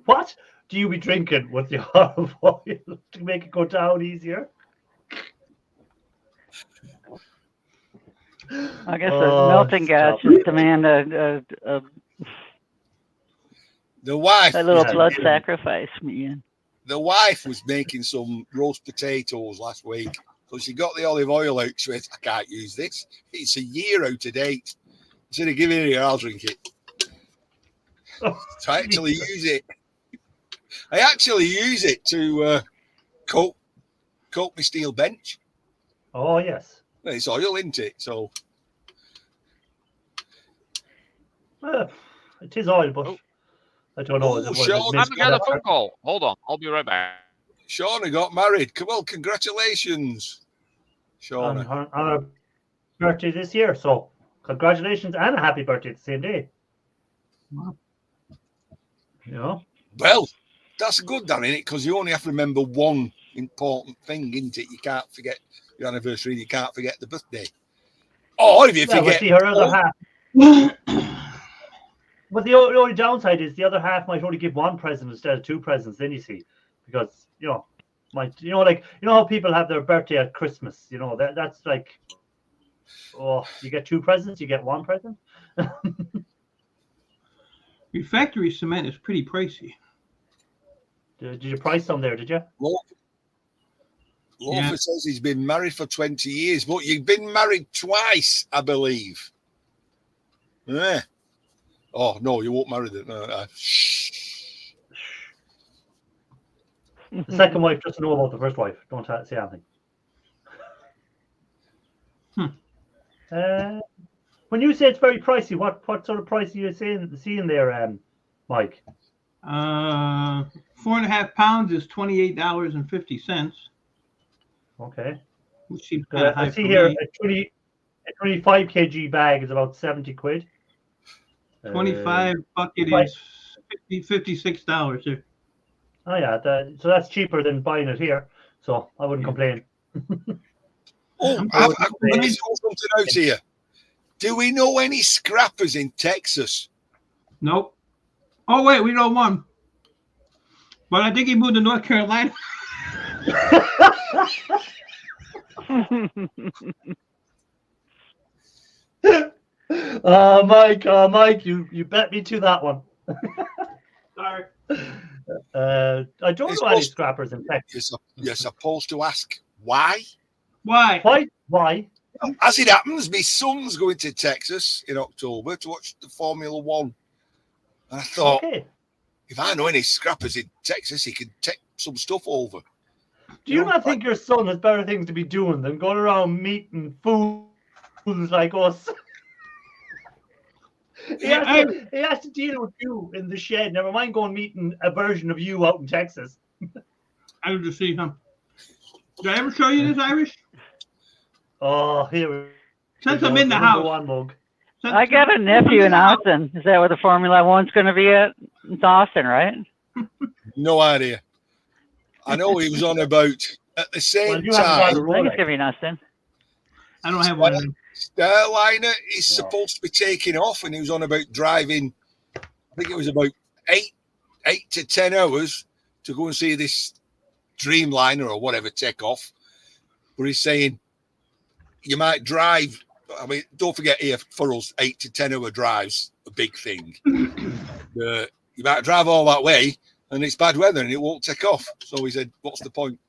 What do you be drinking with the olive oil to make it go down easier? I guess the melting gas just demand The wife. a little blood sacrifice, man. The wife was making some roast potatoes last week. So she got the olive oil out. She went, "I can't use this. It's a year out of date." Instead of giving it here, I'll drink it. So I actually use it. I actually use it to coat my steel bench. Oh yes. It's oil, isn't it? So it is oil, but I don't know. Oh, Sean, I'm gonna get a phone call. Hold on, I'll be right back. Shauna got married. Well, congratulations, Shauna. On her birthday this year, so congratulations and a happy birthday the same day. Wow. You know? Well, that's good, Dan, innit? Because you only have to remember one important thing, isn't it? You can't forget your anniversary, you can't forget the birthday. Or if you forget... See her other half. But the only downside is the other half might only give one present instead of two presents, then you see. Because, how people have their birthday at Christmas, that's like, oh, you get two presents, you get one present. Your factory cement is pretty pricey. Did you price some there, did you? Lofa says he's been married for 20 years, but you've been married twice, I believe. Yeah. Oh, no, you won't marry them. Shh. The second wife doesn't know about the first wife. Don't say anything. When you say it's very pricey, what sort of price are you seeing there, Mike? 4.5 pounds is $28.50. Okay. Which seems kind of high. I see here a 25 kg bag is about 70 quid. 25 bucket is $56 here. Oh yeah, so that's cheaper than buying it here. So I wouldn't complain. I'm going to throw something out here. Do we know any scrappers in Texas? Nope. Oh wait, we know one. But I think he moved to North Carolina. Mike, you bet me to that one. Sorry. I don't know any scrappers in Texas. You're supposed to ask why. Why? Why? As it happens, my son's going to Texas in October to watch the Formula One. And I thought, if I know any scrappers in Texas, he could take some stuff over. Do you not think your son has better things to be doing than going around meeting fools like us? He has to deal with you in the shed. Never mind going meeting a version of you out in Texas. I will just see him. Did I ever show you this, Irish? Oh, here. Since I'm in the house. One mug. I got a nephew in Austin. Is that where the Formula One's going to be at? It's Austin, right? No idea. I know he was on about at the same time. I think it's going to be in Austin. I don't have one. Starliner is supposed to be taking off, and he was on about driving. I think it was about 8 to 10 hours to go and see this Dreamliner or whatever take off. But he's saying you might drive. I mean, don't forget here for us, 8 to 10 hour drives a big thing. You might drive all that way, and it's bad weather, and it won't take off. So he said, "What's the point?"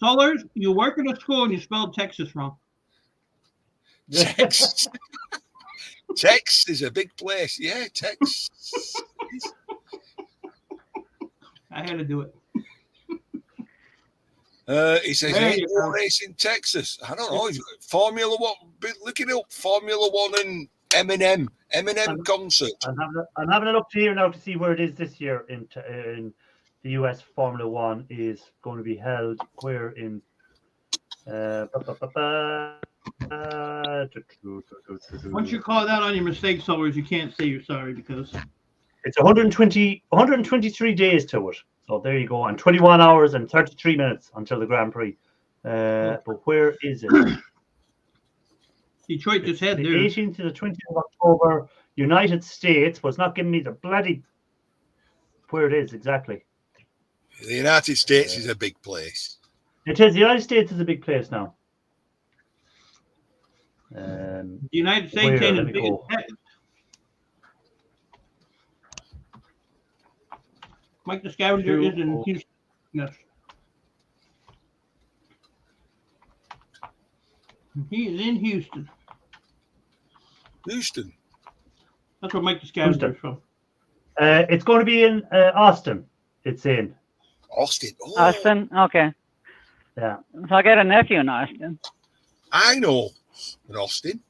Solars, you work in a school and you spelled Texas wrong. Texas. Texas is a big place. Yeah, Texas. I had to do it. He says, "Hey, race in Texas." I don't know. Formula One. Looking up Formula One and Eminem concert. I'm having a look here now to see where it is this year in the US. Formula One is going to be held where in. Once you call that on your mistake, Solars, you can't say you're sorry because it's 123 days to it. So there you go, and 21 hours and 33 minutes until the Grand Prix. But where is it? Detroit just had the there. 18th to the 20th of October, United States. Was not giving me the bloody where it is exactly. The United States is a big place. It is. The United States is a big place now. The United States ain't as big as Texas. Mike the Scavenger is in Houston. Yes. He is in Houston. Houston. That's where Mike the Scavenger is from. It's going to be in Austin. It's in Austin. Oh. Austin? Okay. Yeah. So I got a nephew in Austin. I know in Austin,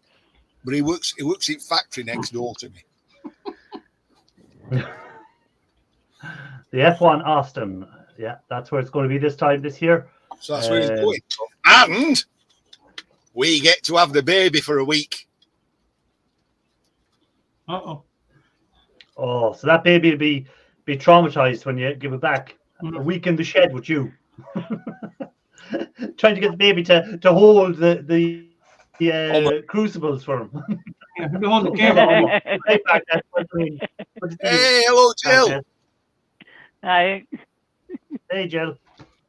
but he works in factory next door to me. The F1 Austin. Yeah, that's where it's going to be this year. So that's where he's going. And we get to have the baby for a week. Uh-oh. Oh, so that baby will be traumatized when you give it back. A week in the shed with you. Trying to get the baby to hold the crucibles for him. Yeah, hold the camera. Right back, that's what I mean. Hey, hello, Jill. Hi. Hey, Jill.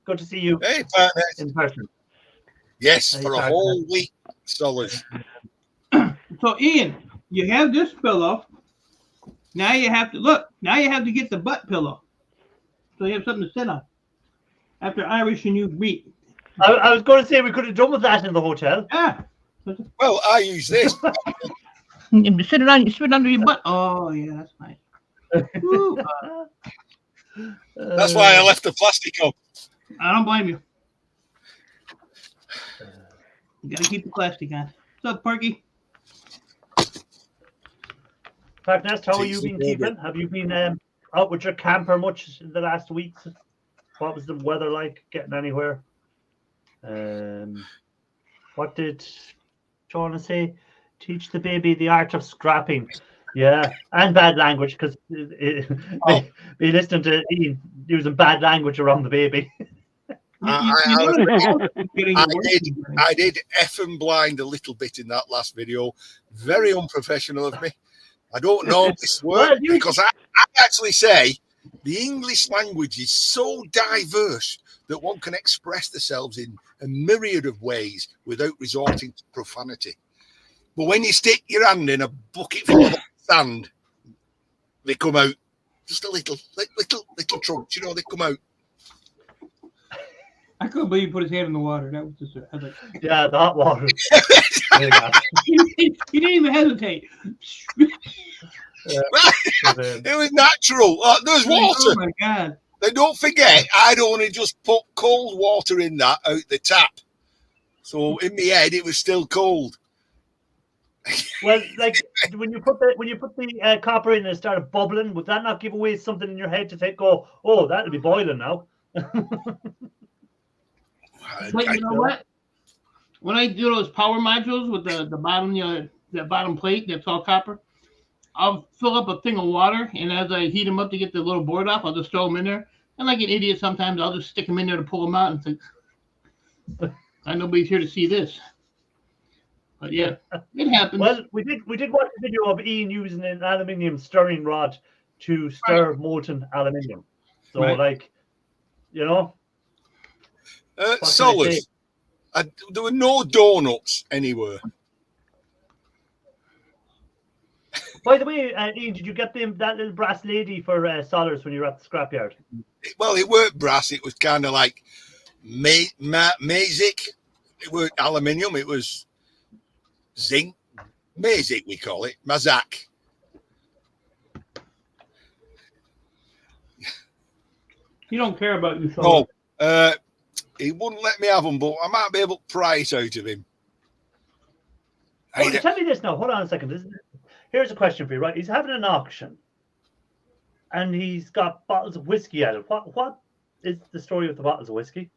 Good to see you. Hey, partner. In person. Yes, Hey, for partner. a whole week. Solid. So, Ian, you have this pillow. Now you have to look. Now you have to get the butt pillow, so you have something to sit on. After Irish and you meet. I was going to say we could have done with that in the hotel. Yeah. Well, I use this. You sit under your butt. Oh yeah, that's nice. Woo. That's why I left the plastic on. I don't blame you. You gotta keep the plastic on. What's up, Parky? Nest, how have you been keeping? Have you been out with your camper much in the last weeks? What was the weather like? Getting anywhere? What did Joanna say? Teach the baby the art of scrapping. Yeah, and bad language because be listening to Ian using bad language around the baby. I did F and blind a little bit in that last video. Very unprofessional of me. I don't know this word because I actually say the English language is so diverse that one can express themselves in a myriad of ways without resorting to profanity. But when you stick your hand in a bucket full of sand, they come out just a little chunks, you know, they come out. I couldn't believe he put his hand in the water. That was just, I was like, yeah, the hot water. He didn't even hesitate. It was natural. There's water. Oh my God. Then don't forget, I'd only just put cold water in that out the tap. So in my head, it was still cold. Well, like when you put the copper in and it started bubbling, would that not give away something in your head to go, oh, that'll be boiling now? But you know what? When I do those power modules with the bottom, the bottom plate that's all copper, I'll fill up a thing of water, and as I heat them up to get the little board off, I'll just throw them in there. And like an idiot, sometimes I'll just stick them in there to pull them out and think, nobody's here to see this. But yeah, it happens. Well, we did watch a video of Ian using an aluminium stirring rod to stir molten aluminium. So, like, you know. Solids. There were no donuts anywhere. By the way, Ian, did you get that little brass lady for Solars when you were at the scrapyard? Well, it weren't brass. It was kind of like Mazik. It weren't aluminium. It was zinc. Mazik, we call it. Mazak. You don't care about you. No. He wouldn't let me have them, but I might be able to pry it out of him. Oh, tell me this now. Hold on a second. Here's a question for you, right? He's having an auction, and he's got bottles of whiskey at it. What is the story with the bottles of whiskey?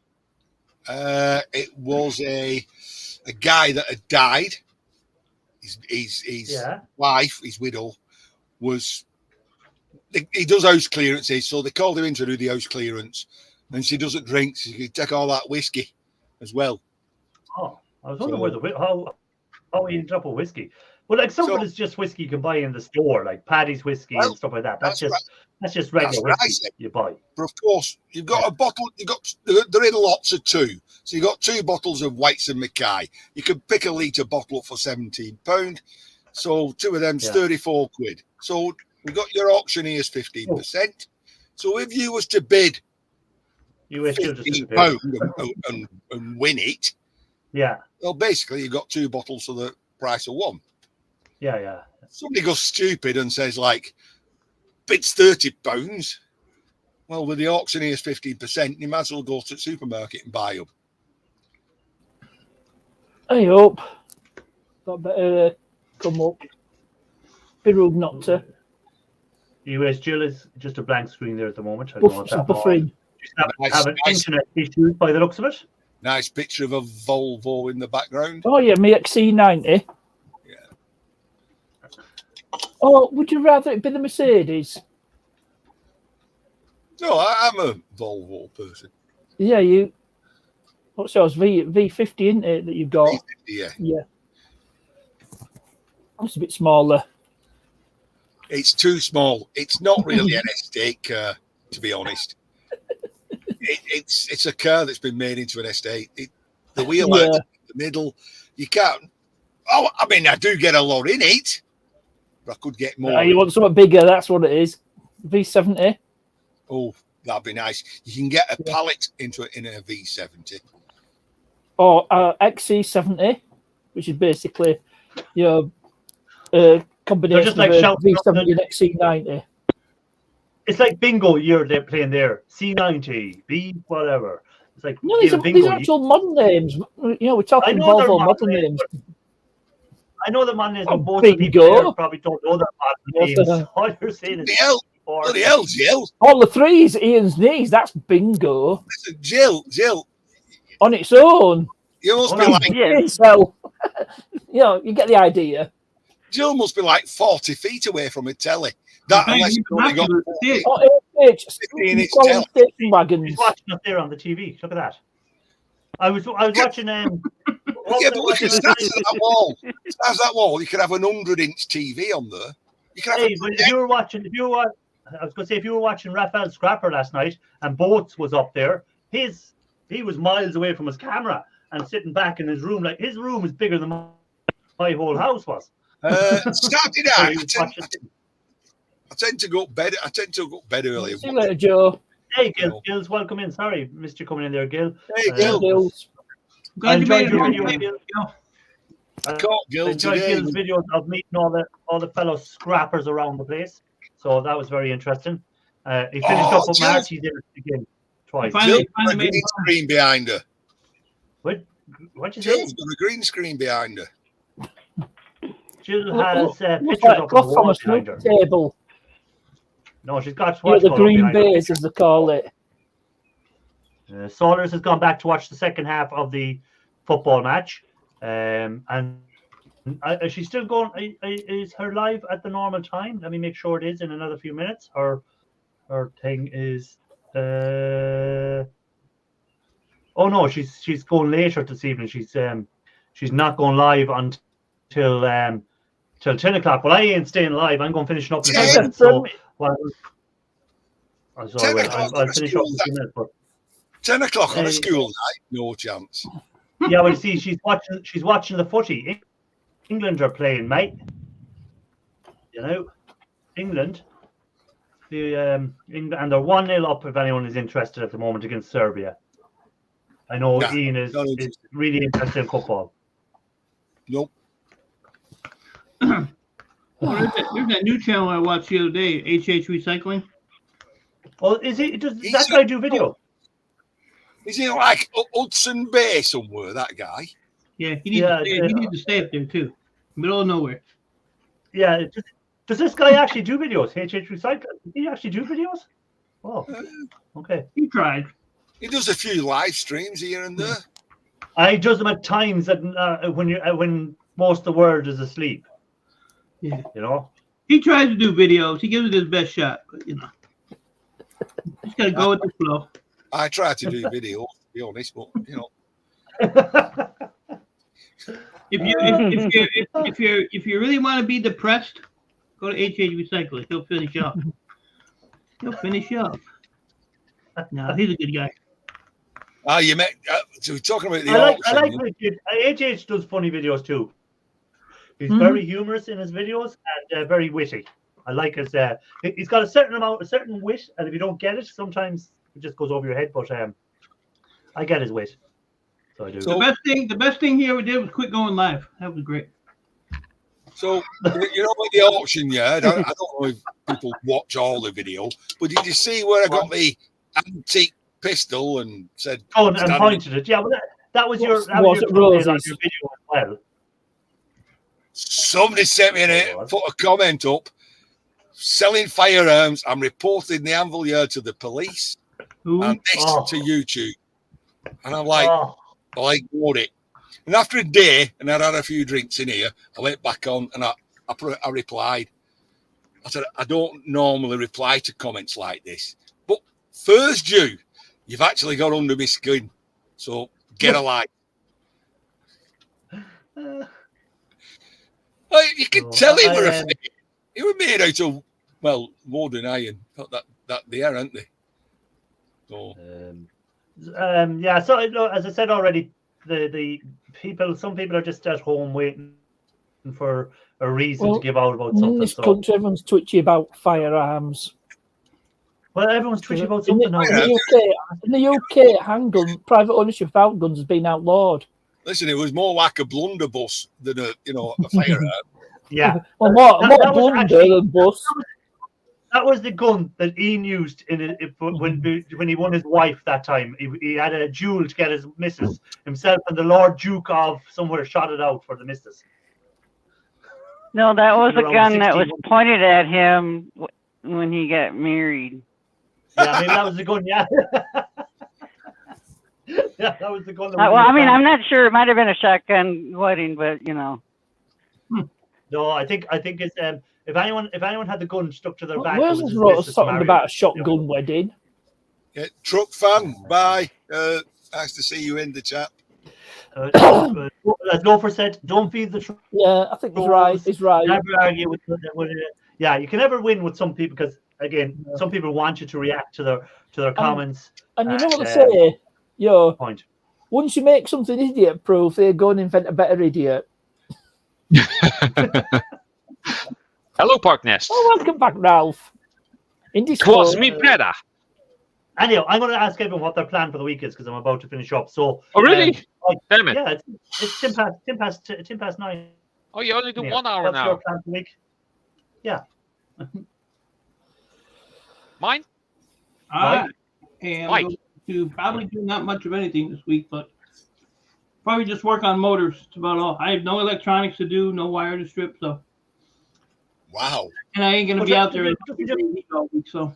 It was a guy that had died. His wife, his widow, was. He does house clearances, so they called him in to do the house clearance. And she doesn't drink, so you can take all that whiskey as well. Oh, I was wondering how he ended up with whiskey. Well, like some of it's just whiskey you can buy in the store, like Paddy's whiskey and stuff like that. That's just regular whiskey you buy. But of course, you've got a bottle. They're in lots of two, so you've got 2 bottles of Whites and Mackay. You can pick a litre bottle for £17. So 2 of them's 34 quid. So we've got your auctioneer's 15%. So if you was to bid £15 and win it. Yeah. Well, basically, you've got 2 bottles for the price of 1. Yeah. Somebody goes stupid and says, like, bid's £30. Well, with the auctioneer's 15%, you might as well go to the supermarket and buy them. I hope that better come up. Be rude not to. US Jill is just a blank screen there at the moment. I don't know what that buffering. Have internet issues by the looks of it. Nice picture of a Volvo in the background. Oh yeah, my XC90. Yeah. Oh, would you rather it be the Mercedes? No, I'm a Volvo person. Yeah, you. What's yours? V50, isn't it, that you've got? V50, yeah. It's a bit smaller. It's too small. It's not really an estate car, to be honest. It's a car that's been made into an estate. The wheel out in the middle, you can't. Oh, I mean, I do get a lot in it, but I could get more. You want something bigger? That's what it is. V70. Oh, that'd be nice. You can get a pallet into it in a V70. Or XC70, which is basically combination like of V70 and XC90. It's like bingo they're playing there. C90, B whatever. It's like no, these are actual modern names. We're talking Volvo modern names. I know the modern names, but most of the people there probably don't know the modern names. All you're saying is bloody hell, Jill. All the 3s, Ian's knees, that's bingo. Listen, Jill. On its own. You must be like... So, you get the idea. Jill must be like 40 feet away from a telly. That unless you've only got 15-inch station wagons. He's watching up there on the TV. Look at that. I was watching. Yeah, but look at that wall. How's that wall? You could have an 100-inch TV on there. You could have. If you were watching, I was going to say, if you were watching Raphael Scrapper last night and Boats was up there, he was miles away from his camera and sitting back in his room. Like his room is bigger than my whole house was. Started out. I tend to go to bed early. See you later, Joe. Hey, Gil's welcome in. Sorry, missed you coming in there, Gil. Hey, Gil. Glad you made it, Gil. I caught Gil today. Gil's videos of meeting all the fellow scrappers around the place. So that was very interesting. He finished up with Jill. March. He's in it again twice. Finally- Jill's got a made green it. screen behind her. What'd you say? Jill's got a green screen behind her. Jill has Looks pictures like up on cloth the from wall a behind snook her. table. No, she's got Yeah, the whatchamacallit green behind her. baize, as they call it. Saunders has gone back to watch the second half of the football match, and is she still going? Is her live at the normal time? Let me make sure it is in another few minutes. Her thing is. Oh no, she's going later this evening. She's not going live until 10 o'clock. Well, I ain't staying live. I'm going finishing up in a few minutes. So, well, I'm sorry, 10 o'clock I'll on a finish up school in a few minutes. But 10 o'clock on Hey. a school night, no chance. yeah, well, you see, she's watching the footy. England are playing, mate. You know, England. England, and they're 1-0 up. If anyone is interested at the moment against Serbia, I know Nah, Ian is really interested in football. Nope. Oh, there's that new channel I watched the other day, HH Recycling. Oh, is he? Does He's that guy do video? Is he like Hudson Bay somewhere, that guy? Yeah, he needs to stay up there too, middle of nowhere. Yeah. Does this guy actually do videos? HH Recycling? Does he actually do videos? Oh, okay. He tried. He does a few live streams here and there. I does them at times that when most of the world is asleep. Yeah. You know. He tries to do videos. He gives it his best shot, but you know, just gotta go with the flow. I try to do videos, to be honest, but you know. If you really want to be depressed, go to HH Recycling. He'll finish up. No, he's a good guy. You met. So we're talking about the I like auction. what he did. HH does funny videos too. He's Mhm. very humorous in his videos and very witty. I like his. He's got a certain wit, and if you don't get it, sometimes it just goes over your head. But I get his wit, so I do. The best thing he ever did was quit going live. That was great. So you know with the auction, yeah. I don't know if people watch all the video, but did you see where I got the antique pistol and said? Oh, and pointed it. Yeah, well, that was your thumbnail on your video as well. Somebody sent me put a comment up. Selling firearms. I'm reporting the Anvil here to the police and this to YouTube. And I'm like, I ignored it. And after a day, and I'd had a few drinks in here, I went back on and I replied. I said, I don't normally reply to comments like this, but first you've actually got under my skin. So get a life. You can tell him he was made out of, well, more than iron. That they are, aren't they? So. Yeah. So as I said already, some people are just at home waiting for a reason to give out about something. In this country, everyone's twitchy about firearms. Well, everyone's twitchy about something now. In the UK, handgun, private ownership of handguns has been outlawed. Listen, it was more like a blunderbuss than a firearm. Yeah. Well, more blunder than bus. That was the gun that Ian used when he won his wife that time. He had a duel to get his missus. Himself and the Lord Duke of somewhere shot it out for the missus. No, that was a gun that was pointed at him when he got married. Yeah, maybe that was the gun. Yeah. Yeah, that was the gun. Well, I mean, I'm not sure. It might have been a shotgun wedding, but you know. No, I think it's if anyone had the gun stuck to their back. Where's this wrote something about a shotgun wedding? Yeah, truck fan, bye. Nice to see you in the chat. As Loafer said, don't feed the truck. Yeah, I think he's right. He's right. Never argue with yeah, you can never win with some people because again, some people want you to react to their comments. And you know what they say? Point. Once you make something idiot proof, they go and invent a better idiot. Hello, Parknest. Oh, welcome back, Ralph. Cause me better. Anyhow, I'm going to ask everyone what their plan for the week is because I'm about to finish up. So. Oh really? Damn it! Yeah, it's 10 past 9. Oh, you only do 1 hour What's now. your plan for the week? Yeah. Mine? I am going to probably do not much of anything this week, but probably just work on motors. That's about all. I have no electronics to do, no wire to strip, so. Wow. And I ain't going to be out there all week, so.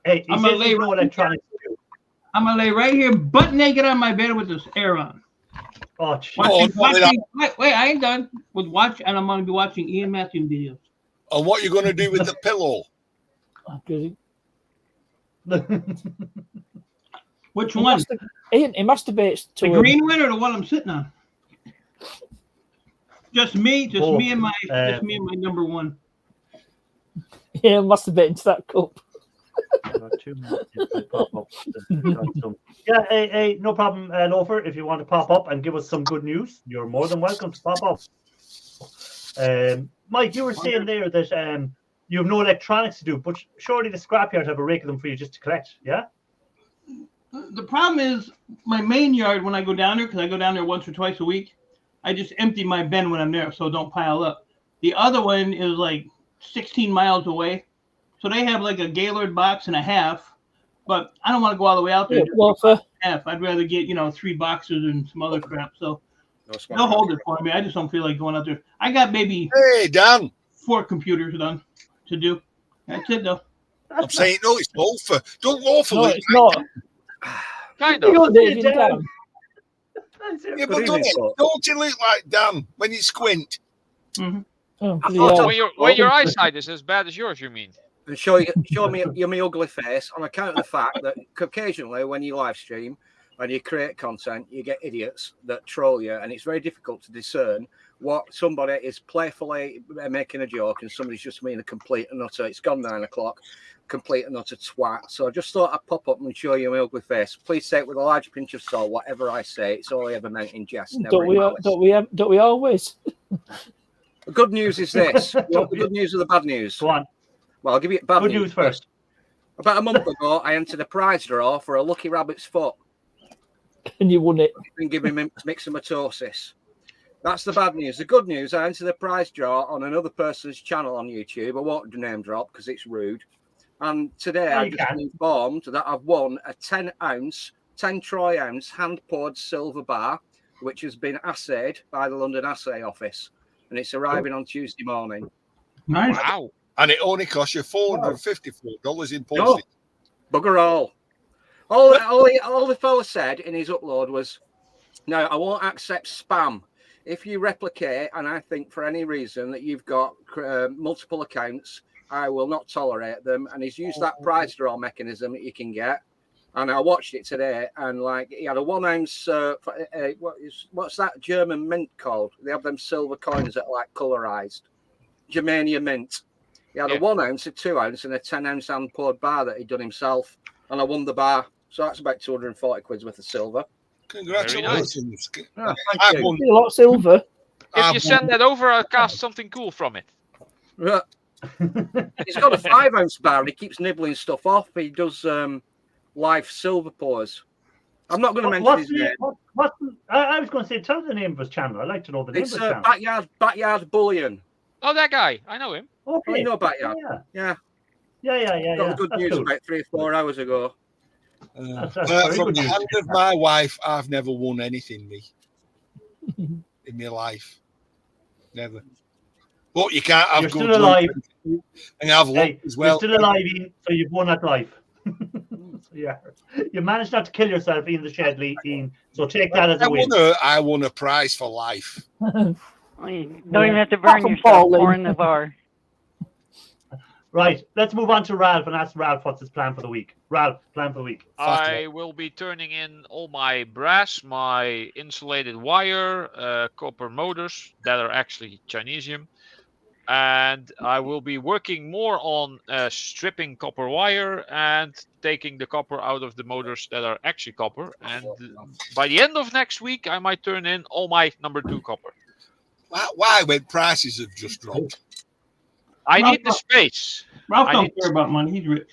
Hey, I'm going to lay no electronics. I'm going to lay right here butt naked on my bed with this air on. Oh, geez. Wait, I ain't done with watch, and I'm going to be watching Ian Matthews videos. And what are you going to do with the pillow? Which one? He masturbates to the green one or the one I'm sitting on? Just me and my number one. Yeah, masturbating to that cup. Yeah, hey, no problem, Loafer. If you want to pop up and give us some good news, you're more than welcome to pop up. Mike, you were saying there that you have no electronics to do, but surely the scrapyard have a rake of them for you just to collect, yeah? The problem is my main yard, when I go down there, because I go down there once or twice a week, I just empty my bin when I'm there so it don't pile up. The other one is like 16 miles away. So they have like a Gaylord box and a half, but I don't want to go all the way out there. Half. I'd rather get, 3 boxes and some other crap. So they'll hold it for me. I just don't feel like going out there. I got maybe Dan, 4 computers done to do. That's it though. I'm saying no, it's Loafer. Don't Loafer. No, it's not. Kind of. Yeah, but don't you look like Dan when you squint? Mm-hmm. When your eyesight is as bad as yours, you mean? And show me your ugly face on account of the fact that occasionally when you live stream and you create content, you get idiots that troll you, and it's very difficult to discern what somebody is playfully making a joke and somebody's just being a complete and utter. It's gone 9 o'clock. Complete and utter twat. So I just thought I'd pop up and show you my ugly face. Please say it with a large pinch of salt. Whatever I say, it's all I ever meant in jest. Don't we always? The good news is this. You want the good news or the bad news? Go on. Well, I'll give you bad good news first. About a month ago, I entered a prize draw for a lucky rabbit's foot. And you won it. Been giving me myxomatosis. That's the bad news. The good news, I entered a prize draw on another person's channel on YouTube. I won't name drop because it's rude. And today I've just been informed that I've won a 10 troy ounce hand-poured silver bar, which has been assayed by the London Assay Office. And it's arriving on Tuesday morning. Nice. Wow. And it only costs you $454 in postage. No, bugger all. All the fella said in his upload was, no, I won't accept spam. If you replicate, and I think for any reason that you've got multiple accounts, I will not tolerate them. And he's used that prize draw mechanism that you can get. And I watched it today, and like he had a 1 ounce. What's that German mint called? They have them silver coins that are like colorized, Germania mint. He had a 1 ounce, a 2 ounce, and a 10 ounce hand poured bar that he'd done himself, and I won the bar. So that's about 240 quid worth of silver. Congratulations! Nice. Thank you. A lot of silver. If you send that over, I'll cast something cool from it. Yeah. He's got a 5 ounce bar, and he keeps nibbling stuff off. He does live silver pours. I'm not going to mention his name. I was going to say, tell the name of his channel. I'd like to know the name of his channel. Backyard Bullion. Oh, that guy. I know him. Okay. Oh, you know Backyard? Yeah. Got the good news cool. About 3 or 4 hours ago. From the hand of my wife, I've never won anything, me. In my life. Never. But you can't have You're still alive. And have luck as well. You're still alive, Ian, so you've won at life. Yeah. You managed not to kill yourself in the shed, Ian. So take that as a win. I won a prize for life. You don't even have to burn yourself pouring the bar. Right, let's move on to Ralph and ask Ralph what's his plan for the week. Ralph, plan for the week. I will be turning in all my brass, my insulated wire, copper motors that are actually Chinesium. And I will be working more on stripping copper wire and taking the copper out of the motors that are actually copper. And by the end of next week, I might turn in all my number 2 copper. Why, when prices have just dropped? I need the space. Ralph don't care about money. He's rich.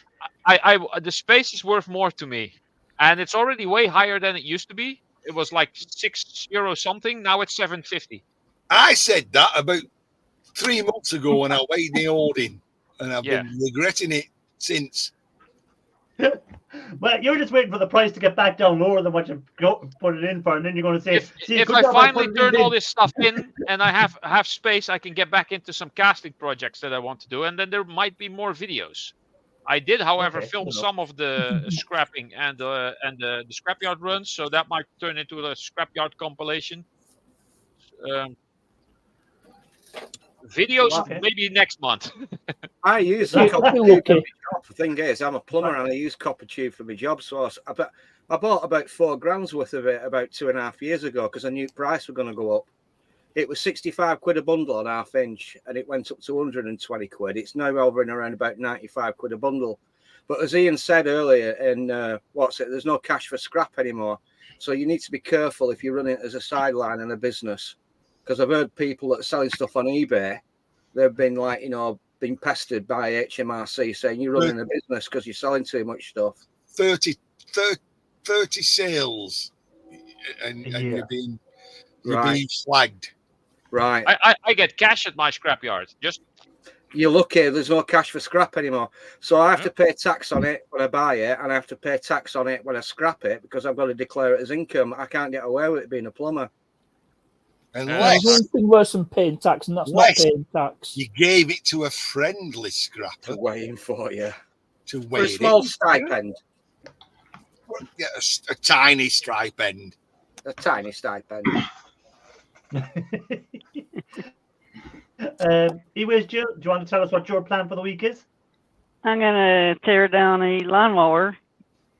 The space is worth more to me, and it's already way higher than it used to be. It was like €6 something. Now it's $7.50. I said that about 3 months ago when I weighed the Odin, and I've been regretting it since. Well, you're just waiting for the price to get back down lower than what you put it in for, and then you're going to say, if I finally turn all this stuff in and I have space, I can get back into some casting projects that I want to do, and then there might be more videos. I did, however, film some of the scrapping and the scrapyard runs, so that might turn into a scrapyard compilation. Videos maybe next month. I use copper tube for my job. The thing is, I'm a plumber and I use copper tube for my job. So I bought about 4 grams worth of it about 2.5 years ago because I knew price was going to go up. It was 65 quid a bundle on 1/2 inch, and it went up to 120 quid. It's now over and around about 95 quid a bundle. But as Ian said earlier, there's no cash for scrap anymore. So you need to be careful if you run it as a sideline in a business. Because I've heard people that are selling stuff on eBay, they've been being pestered by HMRC saying you're running a business because you're selling too much stuff. 30 sales, and you're being flagged. Right. I get cash at my scrapyard. Just you're lucky. There's no cash for scrap anymore. So I have to pay tax on it when I buy it, and I have to pay tax on it when I scrap it because I've got to declare it as income. I can't get away with it being a plumber. Unless there's one thing worse than paying tax, and that's not paying tax. You gave it to a friendly scrapper. Waiting for you. For a small stipend. Yeah, a tiny stipend. A tiny stipend. Anyways, Jill, do you want to tell us what your plan for the week is? I'm going to tear down a lawnmower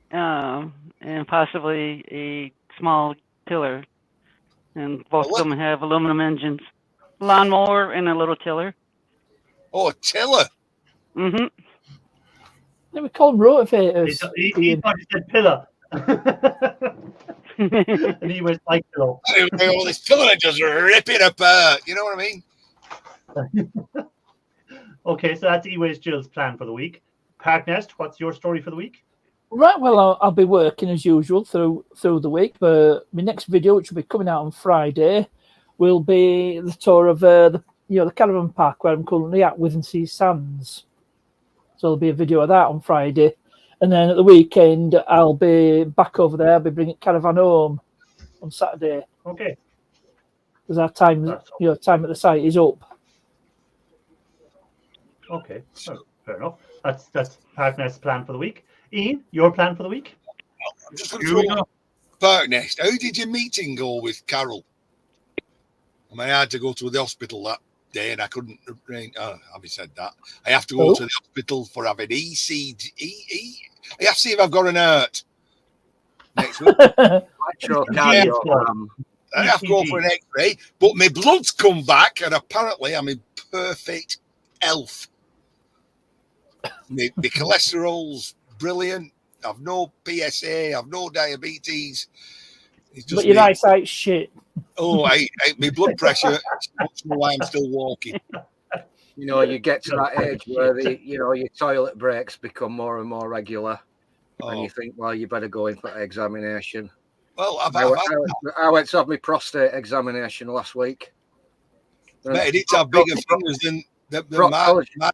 and possibly a small tiller. And both of them have aluminum engines. Lawnmower and a little tiller. Oh, a tiller? Mm-hmm. They were called rotavators. He thought he said pillar. And he was like, pillow. Oh, this tiller just rip it apart. You know what I mean? Okay, so that's Eways Jill's plan for the week. Parknest, what's your story for the week? Right, well, I'll be working as usual through the week, but my next video, which will be coming out on Friday, will be the tour of the caravan park where I'm currently at, Withernsea Sands. So there'll be a video of that on Friday, and then at the weekend I'll be back over there. I'll be bringing caravan home on Saturday. Okay. Because our time at the site is up. Okay, well, fair enough. That's Parknest's plan for the week. Ian, your plan for the week? I'm just going to throw Parknest. How did your meeting go with Carol? I had to go to the hospital that day and I couldn't. Having said that, I have to go to the hospital for having ECG. I have to see if I've got an hurt next week. I have to go for an X-ray, but my blood's come back and apparently I'm in perfect health. My cholesterol's brilliant. I've no PSA. I've no diabetes. But your eyesight's shit. Oh, my blood pressure. That's why I'm still walking. You get to that age where your toilet breaks become more and more regular, and you think, well, you better go in for examination. Well, I went to have my prostate examination last week. Mate, it's have bigger fingers than. The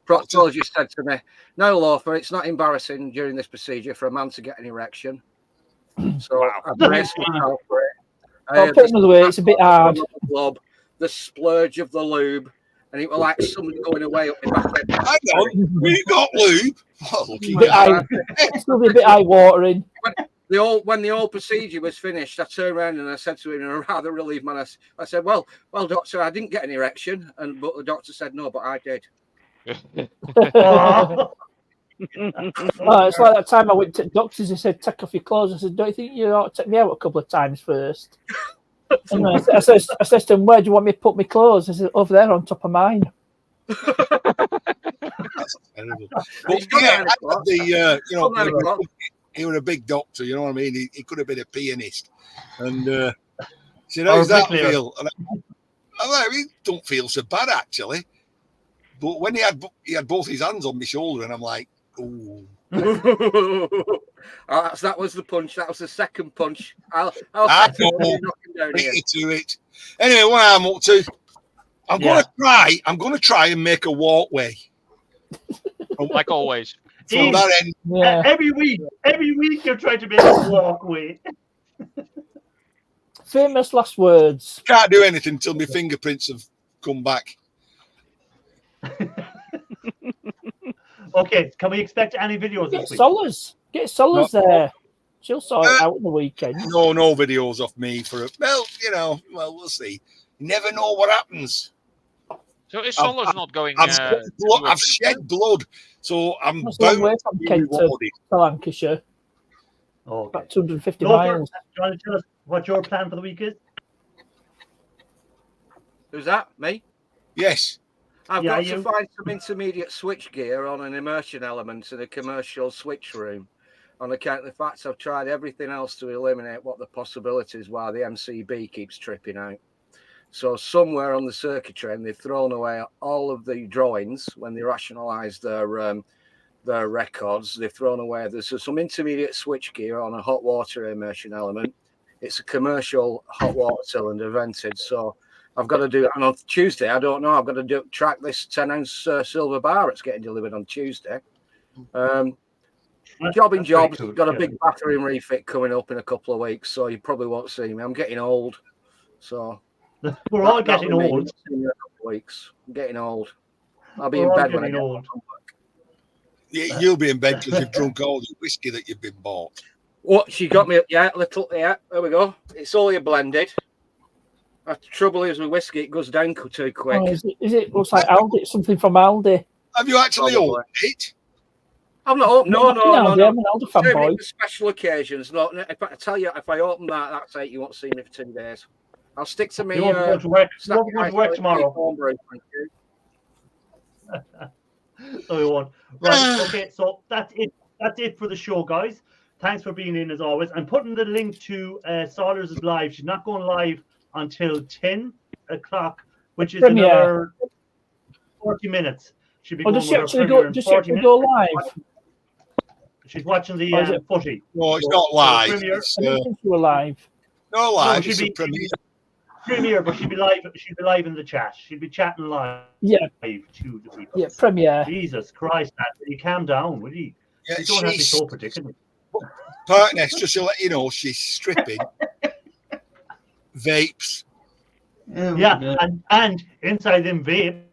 proctologist said to me, "No, Loafer, it's not embarrassing during this procedure for a man to get an erection." So I braced myself for it. I'll put another way, it's a bit hard. The splurge of the lube, and it was like somebody going away up my back. Hang on, we got lube. It's going to be a bit eye-watering. When the whole procedure was finished, I turned around and I said to him in a rather relieved manner, I said, well, doctor, I didn't get an erection. But the doctor said, no, but I did. It's like that time I went to doctors and said, take off your clothes. I said, don't you think you ought to take me out a couple of times first? And I said to him, where do you want me to put my clothes? I said, over there on top of mine. That's terrible. But yeah, he was a big doctor, you know what I mean? He could have been a pianist. And he said, how does that feel? And I don't feel so bad, actually. But when he had both his hands on my shoulder, and I'm like, ooh. That was the punch. That was the second punch. I'll to it. Anyway, what I'm up to, I'm going to try and make a walkway. Like always. from that end. Yeah. Every week you're trying to make us walk away. Famous last words. Can't do anything until my fingerprints have come back. Okay, can we expect any videos Get this week? Solars. Get Solars there. She'll sort it out in the weekend. No videos of me for we'll see. You never know what happens. So is Solos not going? I've shed blood, so I'm That's a long way bound from to be Kent to rewarded. Lancashire. Okay. About 250 Rover, miles. do you want to tell us what your plan for the week is? Who's that? Me? Yes. I've Yeah, got to you. find some intermediate switch gear on an immersion element in a commercial switch room. On account of the fact I've tried everything else to eliminate what the possibilities while the MCB keeps tripping out. So somewhere on the circuitry, and they've thrown away all of the drawings when they rationalised their records. They've thrown away. There's some intermediate switch gear on a hot water immersion element. It's a commercial hot water cylinder vented. So I've got to do it. And on Tuesday, I don't know. I've got to track this 10-ounce silver bar that's getting delivered on Tuesday. Jobbing jobs. Cool. Got a big bathroom refit coming up in a couple of weeks, so you probably won't see me. I'm getting old, so We're all getting that'll be old. in a couple of weeks. I'm getting old. I'll be We're in all bed when I getting get old. home. You'll be in bed because you've drunk all the whiskey that you've been bought. What she got me? Yeah, little. Yeah, there we go. It's all blended. The trouble is with whiskey, it goes down too quick. Oh, is it looks like Aldi? It's something from Aldi. Have you actually Probably. opened it? I'm not open. No. I'm an Aldi Saving it fanboy. for special occasions. Not. If I tell you, if I open that, that's it. You won't see me for 2 days. I'll stick to me. You won't go to work. You won't go to work tomorrow. No, we won't. Right. Okay. So that's it. That's it for the show, guys. Thanks for being in as always. I'm putting the link to Saunders' live. She's not going live until 10 o'clock, which is Premiere. another 40 minutes. She'll be Or going does she with her actually premiere go? in Does she 40 actually minutes. go live? She's watching the Or is it- footy. No, it's So- not so live. premiere- It's, I didn't think you were live. no live. she'll It's a be- premiere. Premiere, but she'll be live. She'll be live in the chat. She'll be chatting live Yeah, to the people. yeah, premiere. Jesus Christ, man. Will you calm down, will you? Yeah, You don't have to be she's so predictable. partners, just to let you know, she's stripping vapes. Yeah, and inside them vapes,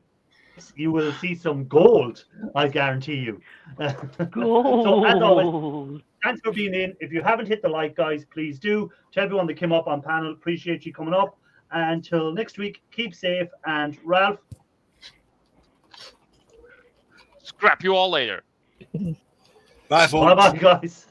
you will see some gold, I guarantee you. So, as always, thanks for being in. If you haven't hit the like, guys, please do. To everyone that came up on panel, appreciate you coming up. Until next week, keep safe. And Ralph, Scrap you all later. Bye, folks. bye-bye, guys.